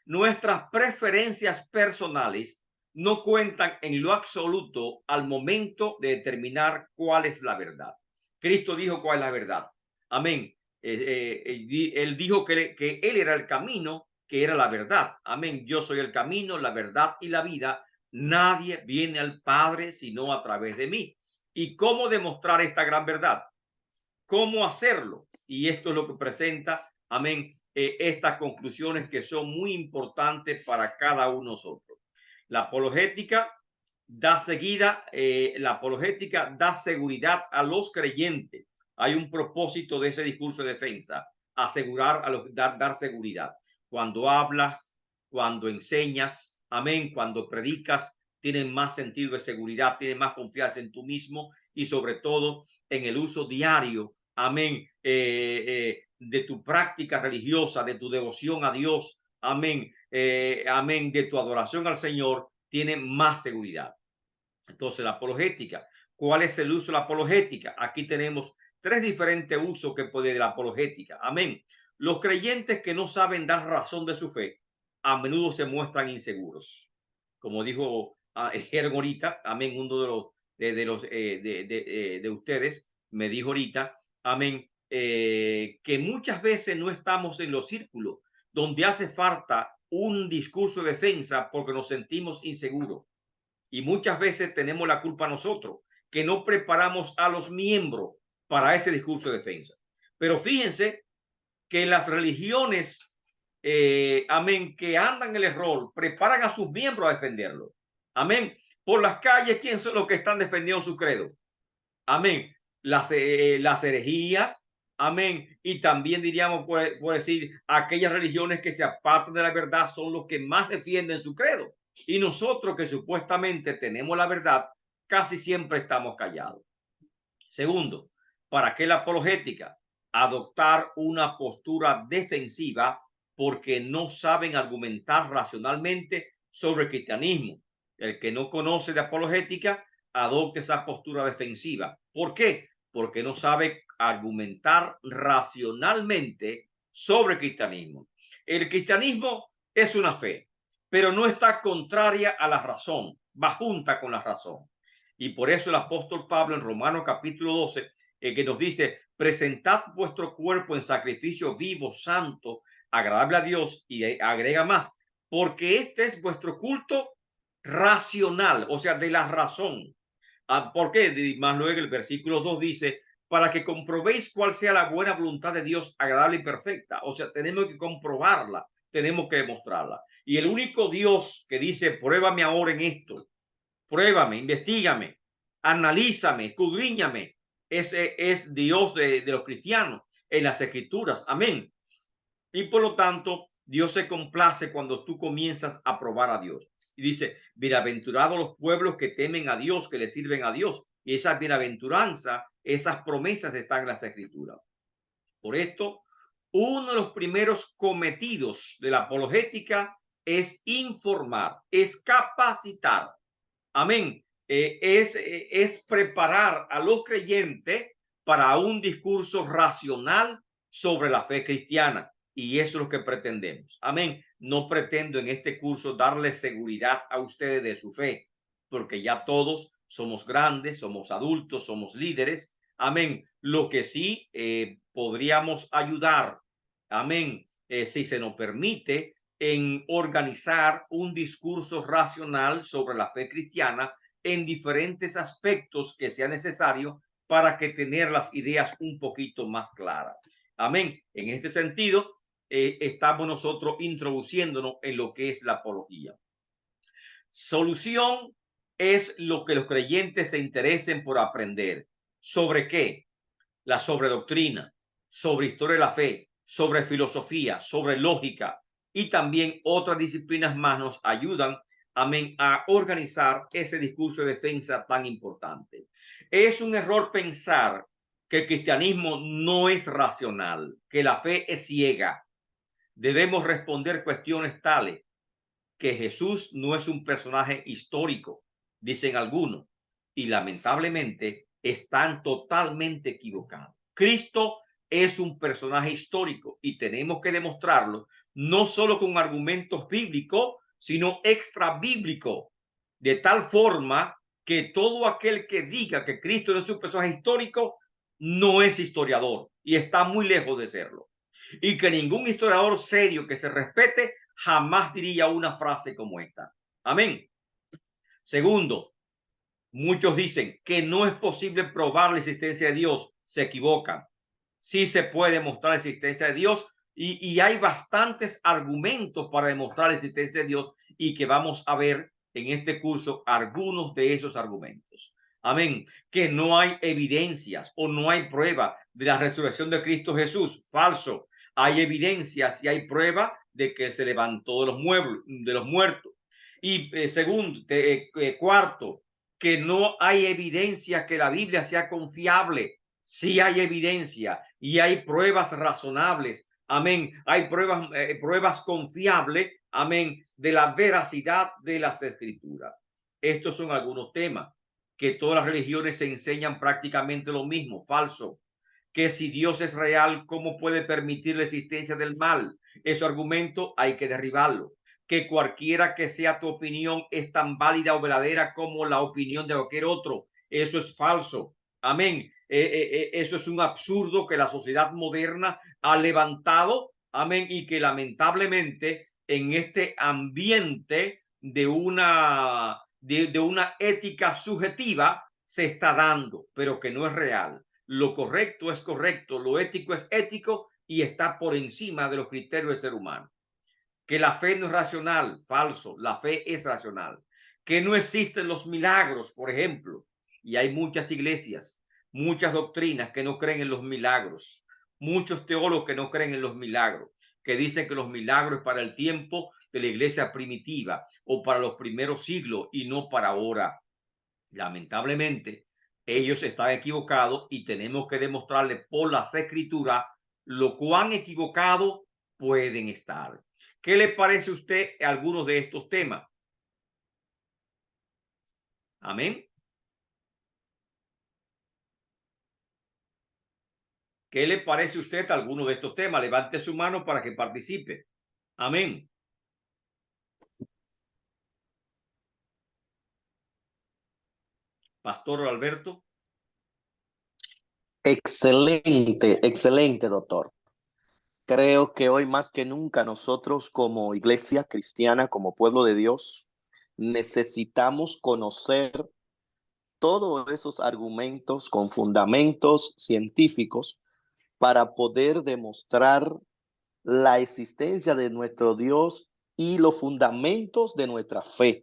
nuestras preferencias personales no cuentan en lo absoluto al momento de determinar cuál es la verdad. Cristo dijo cuál es la verdad. Amén. Él dijo que Él era el camino, que era la verdad. Amén. Yo soy el camino, la verdad y la vida. Nadie viene al Padre sino a través de mí. ¿Y cómo demostrar esta gran verdad? ¿Cómo hacerlo? Y esto es lo que presenta, amén, estas conclusiones que son muy importantes para cada uno de nosotros. La apologética da seguridad a los creyentes. Hay un propósito de ese discurso de defensa, asegurar dar seguridad. Cuando hablas, cuando enseñas, amén, cuando predicas, tienen más sentido de seguridad, tienen más confianza en tú mismo y sobre todo en el uso diario, amén, de tu práctica religiosa, de tu devoción a Dios, amén, amén, de tu adoración al Señor, tiene más seguridad. Entonces, la apologética. ¿Cuál es el uso de la apologética? Aquí tenemos tres diferentes usos que puede de la apologética. Amén. Los creyentes que no saben dar razón de su fe, a menudo se muestran inseguros. Como dijo ahorita, amén, uno de ustedes me dijo ahorita, amén, que muchas veces no estamos en los círculos donde hace falta un discurso de defensa porque nos sentimos inseguros. Y muchas veces tenemos la culpa nosotros, que no preparamos a los miembros para ese discurso de defensa. Pero fíjense que las religiones, amén, que andan en el error, preparan a sus miembros a defenderlo. Amén. Por las calles, ¿quién son los que están defendiendo su credo? Amén. Las herejías, amén. Y también diríamos, por decir, aquellas religiones que se apartan de la verdad son los que más defienden su credo. Y nosotros que supuestamente tenemos la verdad, casi siempre estamos callados. Segundo, ¿para qué la apologética? Adoptar una postura defensiva porque no saben argumentar racionalmente sobre el cristianismo. El que no conoce de apologética adopte esa postura defensiva. ¿Por qué? Porque no sabe argumentar racionalmente sobre el cristianismo. El cristianismo es una fe, pero no está contraria a la razón, va junta con la razón. Y por eso el apóstol Pablo en Romanos capítulo 12, que nos dice, presentad vuestro cuerpo en sacrificio vivo, santo, agradable a Dios, y agrega más, porque este es vuestro culto racional, o sea, de la razón. ¿Por qué? Más luego el versículo 2 dice, para que comprobéis cuál sea la buena voluntad de Dios, agradable y perfecta. O sea, tenemos que comprobarla, tenemos que demostrarla. Y el único Dios que dice, pruébame ahora en esto, pruébame, investígame, analízame, escudriñame. Ese es Dios de los cristianos en las escrituras. Amén. Y por lo tanto, Dios se complace cuando tú comienzas a probar a Dios. Y dice, bienaventurados los pueblos que temen a Dios, que le sirven a Dios. Y esa bienaventuranza, esas promesas están en las escrituras. Por esto, uno de los primeros cometidos de la apologética es informar, es capacitar. Amén. Es preparar a los creyentes para un discurso racional sobre la fe cristiana. Y eso es lo que pretendemos. Amén. No pretendo en este curso darle seguridad a ustedes de su fe, porque ya todos somos grandes, somos adultos, somos líderes. Amén. Lo que sí podríamos ayudar, amén, si se nos permite, en organizar un discurso racional sobre la fe cristiana en diferentes aspectos que sea necesario para que tener las ideas un poquito más claras. Amén. En este sentido, estamos nosotros introduciéndonos en lo que es la apología. Solución es lo que los creyentes se interesen por aprender. ¿Sobre qué? La sobredoctrina, sobre historia de la fe, sobre filosofía, sobre lógica y también otras disciplinas más nos ayudan, amén, a organizar ese discurso de defensa tan importante. Es un error pensar que el cristianismo no es racional, que la fe es ciega. Debemos responder cuestiones tales que Jesús no es un personaje histórico, dicen algunos, y lamentablemente están totalmente equivocados. Cristo es un personaje histórico y tenemos que demostrarlo no solo con argumentos bíblicos, sino extra bíblicos, de tal forma que todo aquel que diga que Cristo no es un personaje histórico no es historiador y está muy lejos de serlo. Y que ningún historiador serio que se respete jamás diría una frase como esta. Amén. Segundo, muchos dicen que no es posible probar la existencia de Dios. Se equivocan. Sí se puede demostrar la existencia de Dios y hay bastantes argumentos para demostrar la existencia de Dios y que vamos a ver en este curso algunos de esos argumentos. Amén. Que no hay evidencias o no hay prueba de la resurrección de Cristo Jesús. Falso. Hay evidencias y hay prueba de que se levantó de los muertos. Y cuarto, que no hay evidencia que la Biblia sea confiable. Sí hay evidencia y hay pruebas razonables. Amén. Hay pruebas confiables. Amén. De la veracidad de las escrituras. Estos son algunos temas. Que todas las religiones se enseñan prácticamente lo mismo. Falso. Que si Dios es real, ¿cómo puede permitir la existencia del mal? Ese argumento hay que derribarlo. Que cualquiera que sea tu opinión es tan válida o verdadera como la opinión de cualquier otro. Eso es falso. Amén. Eso es un absurdo que la sociedad moderna ha levantado. Amén. Y que lamentablemente en este ambiente de una ética subjetiva se está dando, pero que no es real. Lo correcto es correcto, lo ético es ético y está por encima de los criterios del ser humano. Que la fe no es racional, falso, la fe es racional. Que no existen los milagros, por ejemplo, y hay muchas iglesias, muchas doctrinas que no creen en los milagros, muchos teólogos que no creen en los milagros, que dicen que los milagros es para el tiempo de la iglesia primitiva o para los primeros siglos y no para ahora. Lamentablemente, ellos están equivocados y tenemos que demostrarles por las escrituras lo cuán equivocado pueden estar. ¿Qué le parece a usted a algunos de estos temas? Amén. ¿Qué le parece a usted a alguno de estos temas? Levante su mano para que participe. Amén. Pastor Alberto. Excelente, excelente, doctor. Creo que hoy más que nunca nosotros como iglesia cristiana, como pueblo de Dios, necesitamos conocer todos esos argumentos con fundamentos científicos para poder demostrar la existencia de nuestro Dios y los fundamentos de nuestra fe.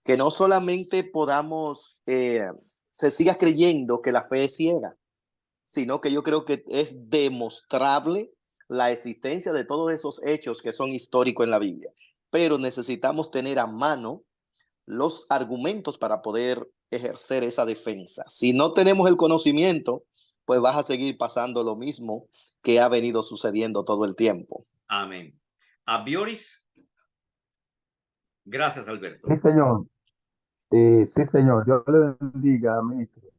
que no solamente podamos, se siga creyendo que la fe es ciega, sino que yo creo que es demostrable la existencia de todos esos hechos que son históricos en la Biblia. Pero necesitamos tener a mano los argumentos para poder ejercer esa defensa. Si no tenemos el conocimiento, pues vas a seguir pasando lo mismo que ha venido sucediendo todo el tiempo. Amén. Ambioris. Gracias, Alberto. Sí, señor. Sí, señor. Dios le bendiga, ministro.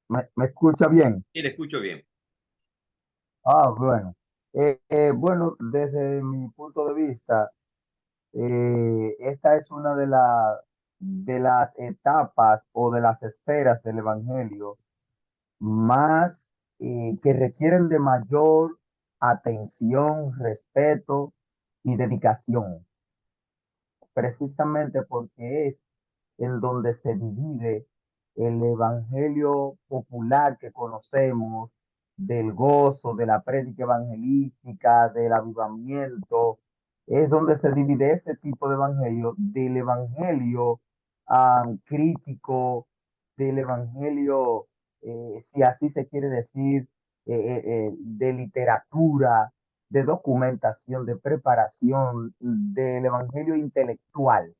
¿Me escucha bien? Sí, le escucho bien. Ah, bueno. Bueno, desde mi punto de vista, esta es una de las etapas o de las esferas del Evangelio más que requieren de mayor atención, respeto y dedicación, precisamente porque es en donde se divide el evangelio popular que conocemos, del gozo, de la prédica evangelística, del avivamiento. Es donde se divide ese tipo de evangelio del evangelio crítico, del evangelio, si así se quiere decir, de literatura, de documentación, de preparación, del evangelio intelectual.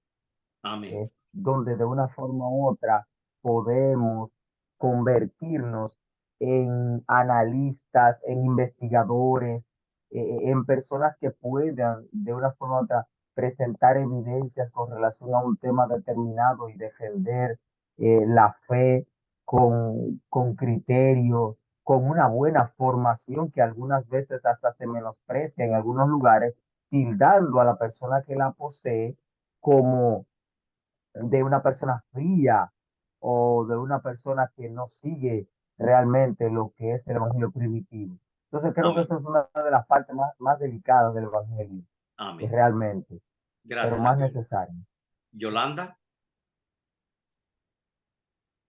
Amén. Donde de una forma u otra podemos convertirnos en analistas, en investigadores, en personas que puedan de una forma u otra presentar evidencias con relación a un tema determinado y defender la fe con criterio, con una buena formación que algunas veces hasta se menosprecia en algunos lugares, tildando a la persona que la posee como de una persona fría o de una persona que no sigue realmente lo que es el evangelio primitivo. Entonces creo que Amén. eso es una de las partes más delicadas del evangelio, Amén. realmente, pero Gracias, más Ambioris. necesario. Yolanda.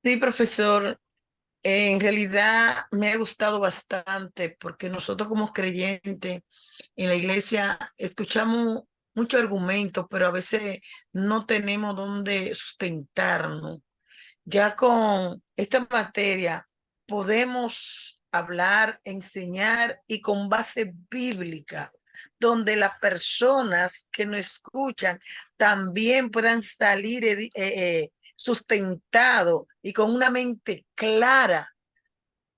Sí, profesor. En realidad me ha gustado bastante porque nosotros como creyentes en la iglesia escuchamos muchos argumentos, pero a veces no tenemos dónde sustentarnos. Ya con esta materia podemos hablar, enseñar y con base bíblica, donde las personas que nos escuchan también puedan salir sustentados y con una mente clara,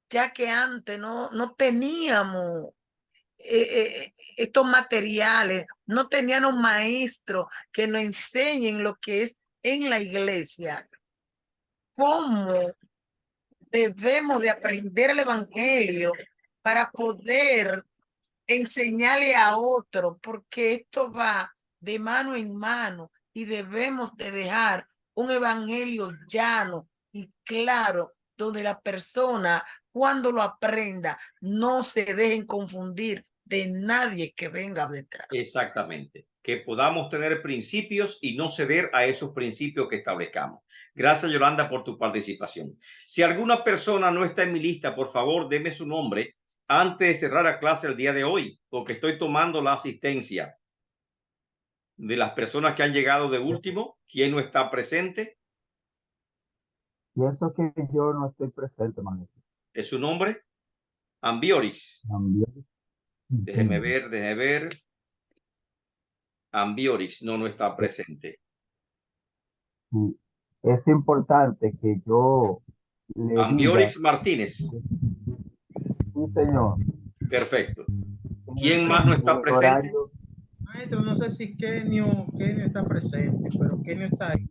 ya que antes no teníamos estos materiales, no teníamos maestros que nos enseñen lo que es en la iglesia, cómo debemos de aprender el evangelio para poder enseñarle a otro, porque esto va de mano en mano y debemos de dejar un evangelio llano y claro, donde la persona cuando lo aprenda no se dejen confundir de nadie que venga detrás. Exactamente. Que podamos tener principios y no ceder a esos principios que establezcamos. Gracias, Yolanda, por tu participación. Si alguna persona no está en mi lista, por favor, deme su nombre antes de cerrar la clase el día de hoy, porque estoy tomando la asistencia de las personas que han llegado de último. ¿Quién no está presente? Pienso que yo no estoy presente, maestro. ¿Es su nombre? Ambioris. También. Déjeme ver. Ambioris no está presente. Sí. Es importante que yo le Ambioris diga, Martínez. sí, señor. Perfecto. ¿Quién más no está presente? Maestro, no sé si Kenio está presente, pero Kenio está ahí.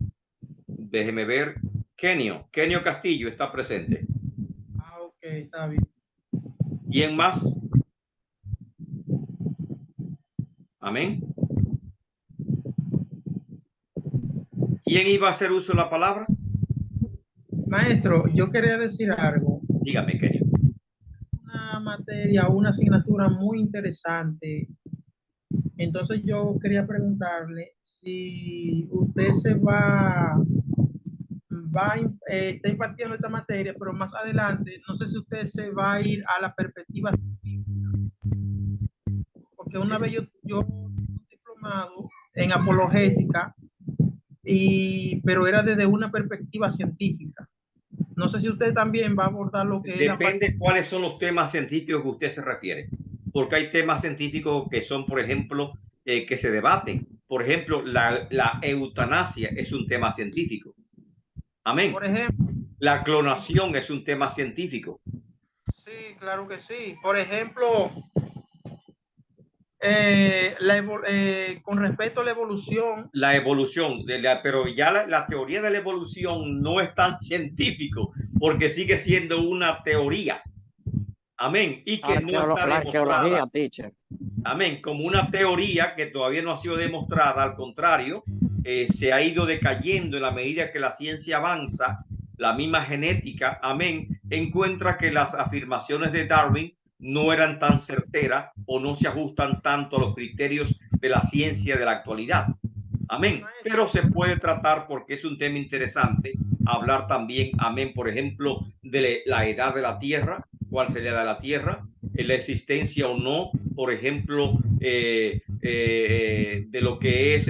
Déjeme ver. Kenio Castillo está presente. Ah, ok, está bien. ¿Quién más? Amén. ¿Quién iba a hacer uso de la palabra? Maestro, yo quería decir algo. Dígame, Kenio. Una materia, una asignatura muy interesante. Entonces yo quería preguntarle si usted está impartiendo esta materia, pero más adelante, no sé si usted se va a ir a la perspectiva científica, porque una vez yo un diplomado en apologética pero era desde una perspectiva científica. No sé si usted también va a abordar lo que es la parte... Depende cuáles son los temas científicos que usted se refiere. Porque hay temas científicos que son, por ejemplo, que se debaten. Por ejemplo, la eutanasia es un tema científico. Amén. Por ejemplo, La clonación es un tema científico. sí, claro que sí. Por ejemplo, con respecto a la evolución. La evolución, pero ya la teoría de la evolución no es tan científico porque sigue siendo una teoría. Amén. Y que no está demostrada. Amén. Como una teoría que todavía no ha sido demostrada, al contrario, se ha ido decayendo en la medida que la ciencia avanza, la misma genética, amén, encuentra que las afirmaciones de Darwin no eran tan certeras o no se ajustan tanto a los criterios de la ciencia de la actualidad. Amén. Pero se puede tratar porque es un tema interesante hablar también, amén, por ejemplo, de la edad de la Tierra, cuál sería la edad de la Tierra, la existencia o no, por ejemplo, de lo que es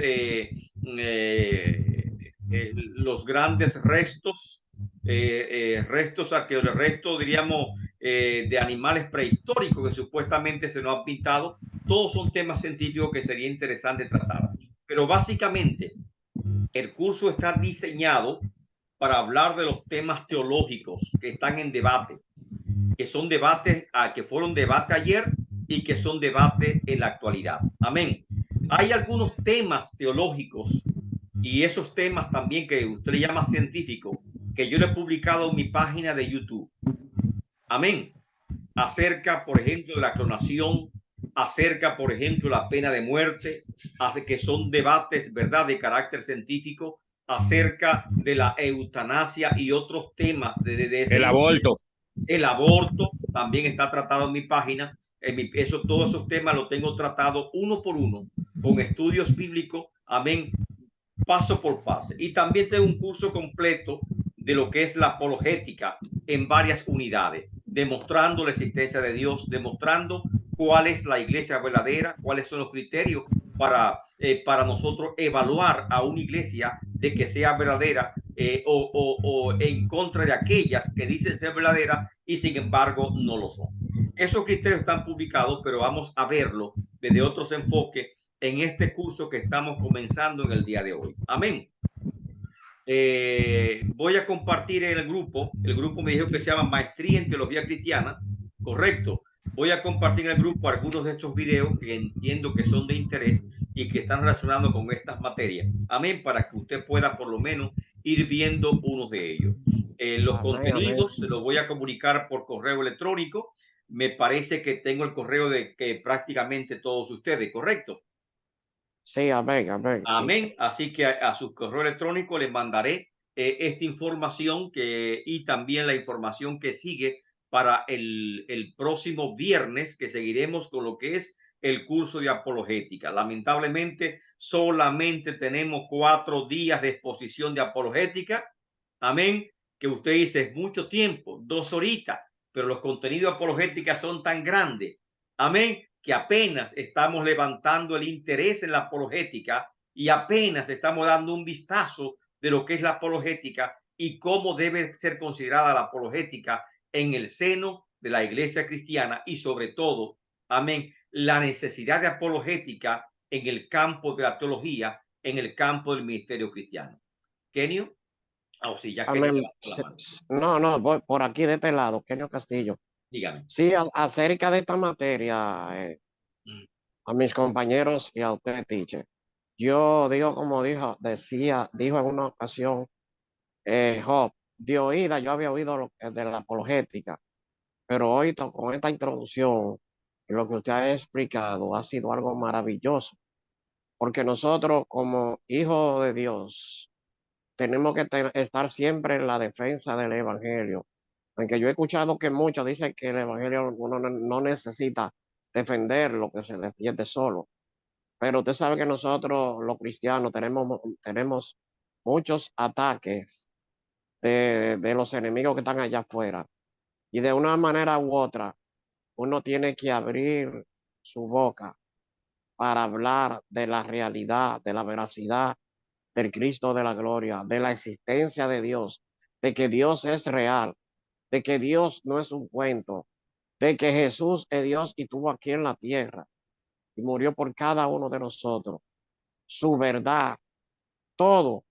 los grandes restos, restos arqueológicos, restos, diríamos, de animales prehistóricos que supuestamente se nos han pintado. Todos son temas científicos que sería interesante tratar. Pero básicamente el curso está diseñado para hablar de los temas teológicos que están en debate, que son debates que fueron debate ayer y que son debate en la actualidad. Amén. Hay algunos temas teológicos y esos temas también que usted le llama científicos que yo le he publicado en mi página de YouTube. Amén. Acerca, por ejemplo, de la clonación, acerca, por ejemplo, la pena de muerte, que son debates, ¿verdad?, de carácter científico, acerca de la eutanasia y otros temas de el aborto. El aborto también está tratado en mi página. Todos esos temas los tengo tratado uno por uno, con estudios bíblicos, amén, paso por paso. Y también tengo un curso completo de lo que es la apologética en varias unidades, demostrando la existencia de Dios, demostrando cuál es la iglesia verdadera, cuáles son los criterios para nosotros evaluar a una iglesia de que sea verdadera o en contra de aquellas que dicen ser verdaderas y sin embargo no lo son. Esos criterios están publicados, pero vamos a verlo desde otros enfoques en este curso que estamos comenzando en el día de hoy. Amén. Voy a compartir en el grupo me dijo que se llama Maestría en Teología Cristiana, correcto. Voy a compartir en el grupo algunos de estos videos que entiendo que son de interés y que están relacionados con estas materias. Amén, para que usted pueda por lo menos ir viendo unos de ellos. Los contenidos se los voy a comunicar por correo electrónico. Me parece que tengo el correo de que prácticamente todos ustedes, ¿correcto? Sí, amén, amén. Amén. Así que a su correo electrónico les mandaré esta información y también la información que sigue para el próximo viernes, que seguiremos con lo que es el curso de apologética. Lamentablemente, solamente tenemos 4 días de exposición de apologética. Amén. Que usted dice es mucho tiempo, 2 horitas, pero los contenidos de apologética son tan grandes. Amén, que apenas estamos levantando el interés en la apologética y apenas estamos dando un vistazo de lo que es la apologética y cómo debe ser considerada la apologética en el seno de la iglesia cristiana y sobre todo, amén, la necesidad de apologética en el campo de la teología, en el campo del ministerio cristiano. Kenio. Oh, sí, ya Amén. No, voy por aquí de este lado, Kenio Castillo. Dígame. Sí, acerca de esta materia, a mis compañeros y a usted, teacher. Yo digo, como dijo en una ocasión, Job, de oída yo había oído de la apologética, pero hoy con esta introducción, lo que usted ha explicado ha sido algo maravilloso, porque nosotros como hijos de Dios tenemos que estar siempre en la defensa del evangelio. Aunque yo he escuchado que muchos dicen que el evangelio uno no necesita defender lo que se defiende solo. Pero usted sabe que nosotros los cristianos tenemos muchos ataques de los enemigos que están allá afuera. Y de una manera u otra, uno tiene que abrir su boca para hablar de la realidad, de la veracidad del Cristo de la gloria, de la existencia de Dios, de que Dios es real, de que Dios no es un cuento, de que Jesús es Dios y estuvo aquí en la tierra y murió por cada uno de nosotros. Su verdad, todo.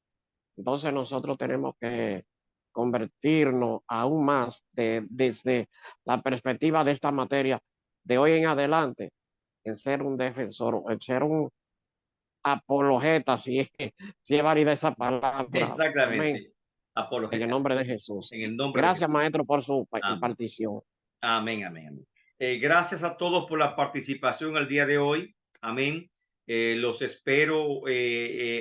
Entonces nosotros tenemos que convertirnos aún más desde la perspectiva de esta materia de hoy en adelante en ser un defensor, en ser un apologeta, si es válida esa palabra. Amén. Exactamente. En Apologeta. el nombre de Jesús. En el nombre Gracias, de Jesús. maestro, por su Amén. impartición. Amén, amén, amén. Gracias a todos por la participación el día de hoy. Amén. Los espero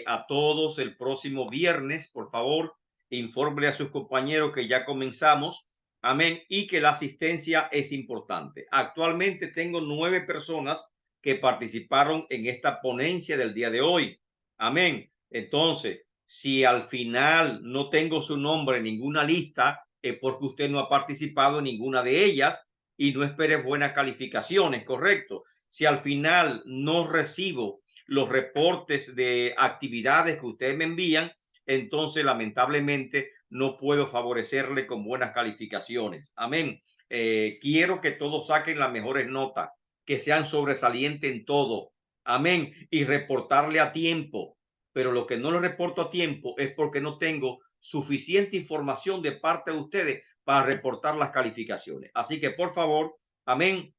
a todos el próximo viernes. Por favor, informe a sus compañeros que ya comenzamos. Amén. Y que la asistencia es importante. Actualmente tengo 9 personas que participaron en esta ponencia del día de hoy. Amén. Entonces, si al final no tengo su nombre en ninguna lista, es porque usted no ha participado en ninguna de ellas y no espere buenas calificaciones, correcto. Si al final no recibo los reportes de actividades que ustedes me envían, entonces lamentablemente no puedo favorecerle con buenas calificaciones. Amén. Quiero que todos saquen las mejores notas, que sean sobresalientes en todo. Amén. Y reportarle a tiempo. Pero lo que no le reporto a tiempo es porque no tengo suficiente información de parte de ustedes para reportar las calificaciones. Así que por favor, amén,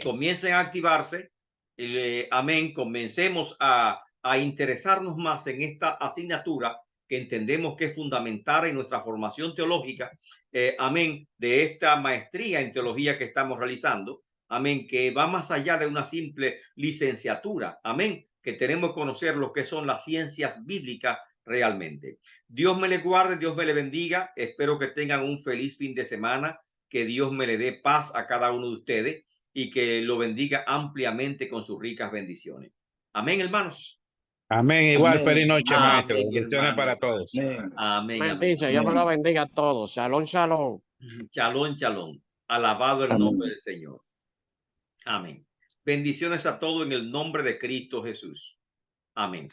comiencen a activarse, amén, comencemos a interesarnos más en esta asignatura que entendemos que es fundamental en nuestra formación teológica, amén, de esta maestría en teología que estamos realizando, amén, que va más allá de una simple licenciatura, amén, que tenemos que conocer lo que son las ciencias bíblicas realmente. Dios me le guarde, Dios me le bendiga. Espero que tengan un feliz fin de semana, que Dios me le dé paz a cada uno de ustedes y que lo bendiga ampliamente con sus ricas bendiciones. Amén, hermanos. Amén. Igual, Amén. feliz noche, Amén, maestro. mi Bendiciones hermano. para todos. Amén. Amén, amén. Bendice, Dios me lo bendiga a todos. Shalom, shalom. Shalom, shalom. Alabado el Amén. nombre del Señor. Amén. Bendiciones a todos en el nombre de Cristo Jesús. Amén.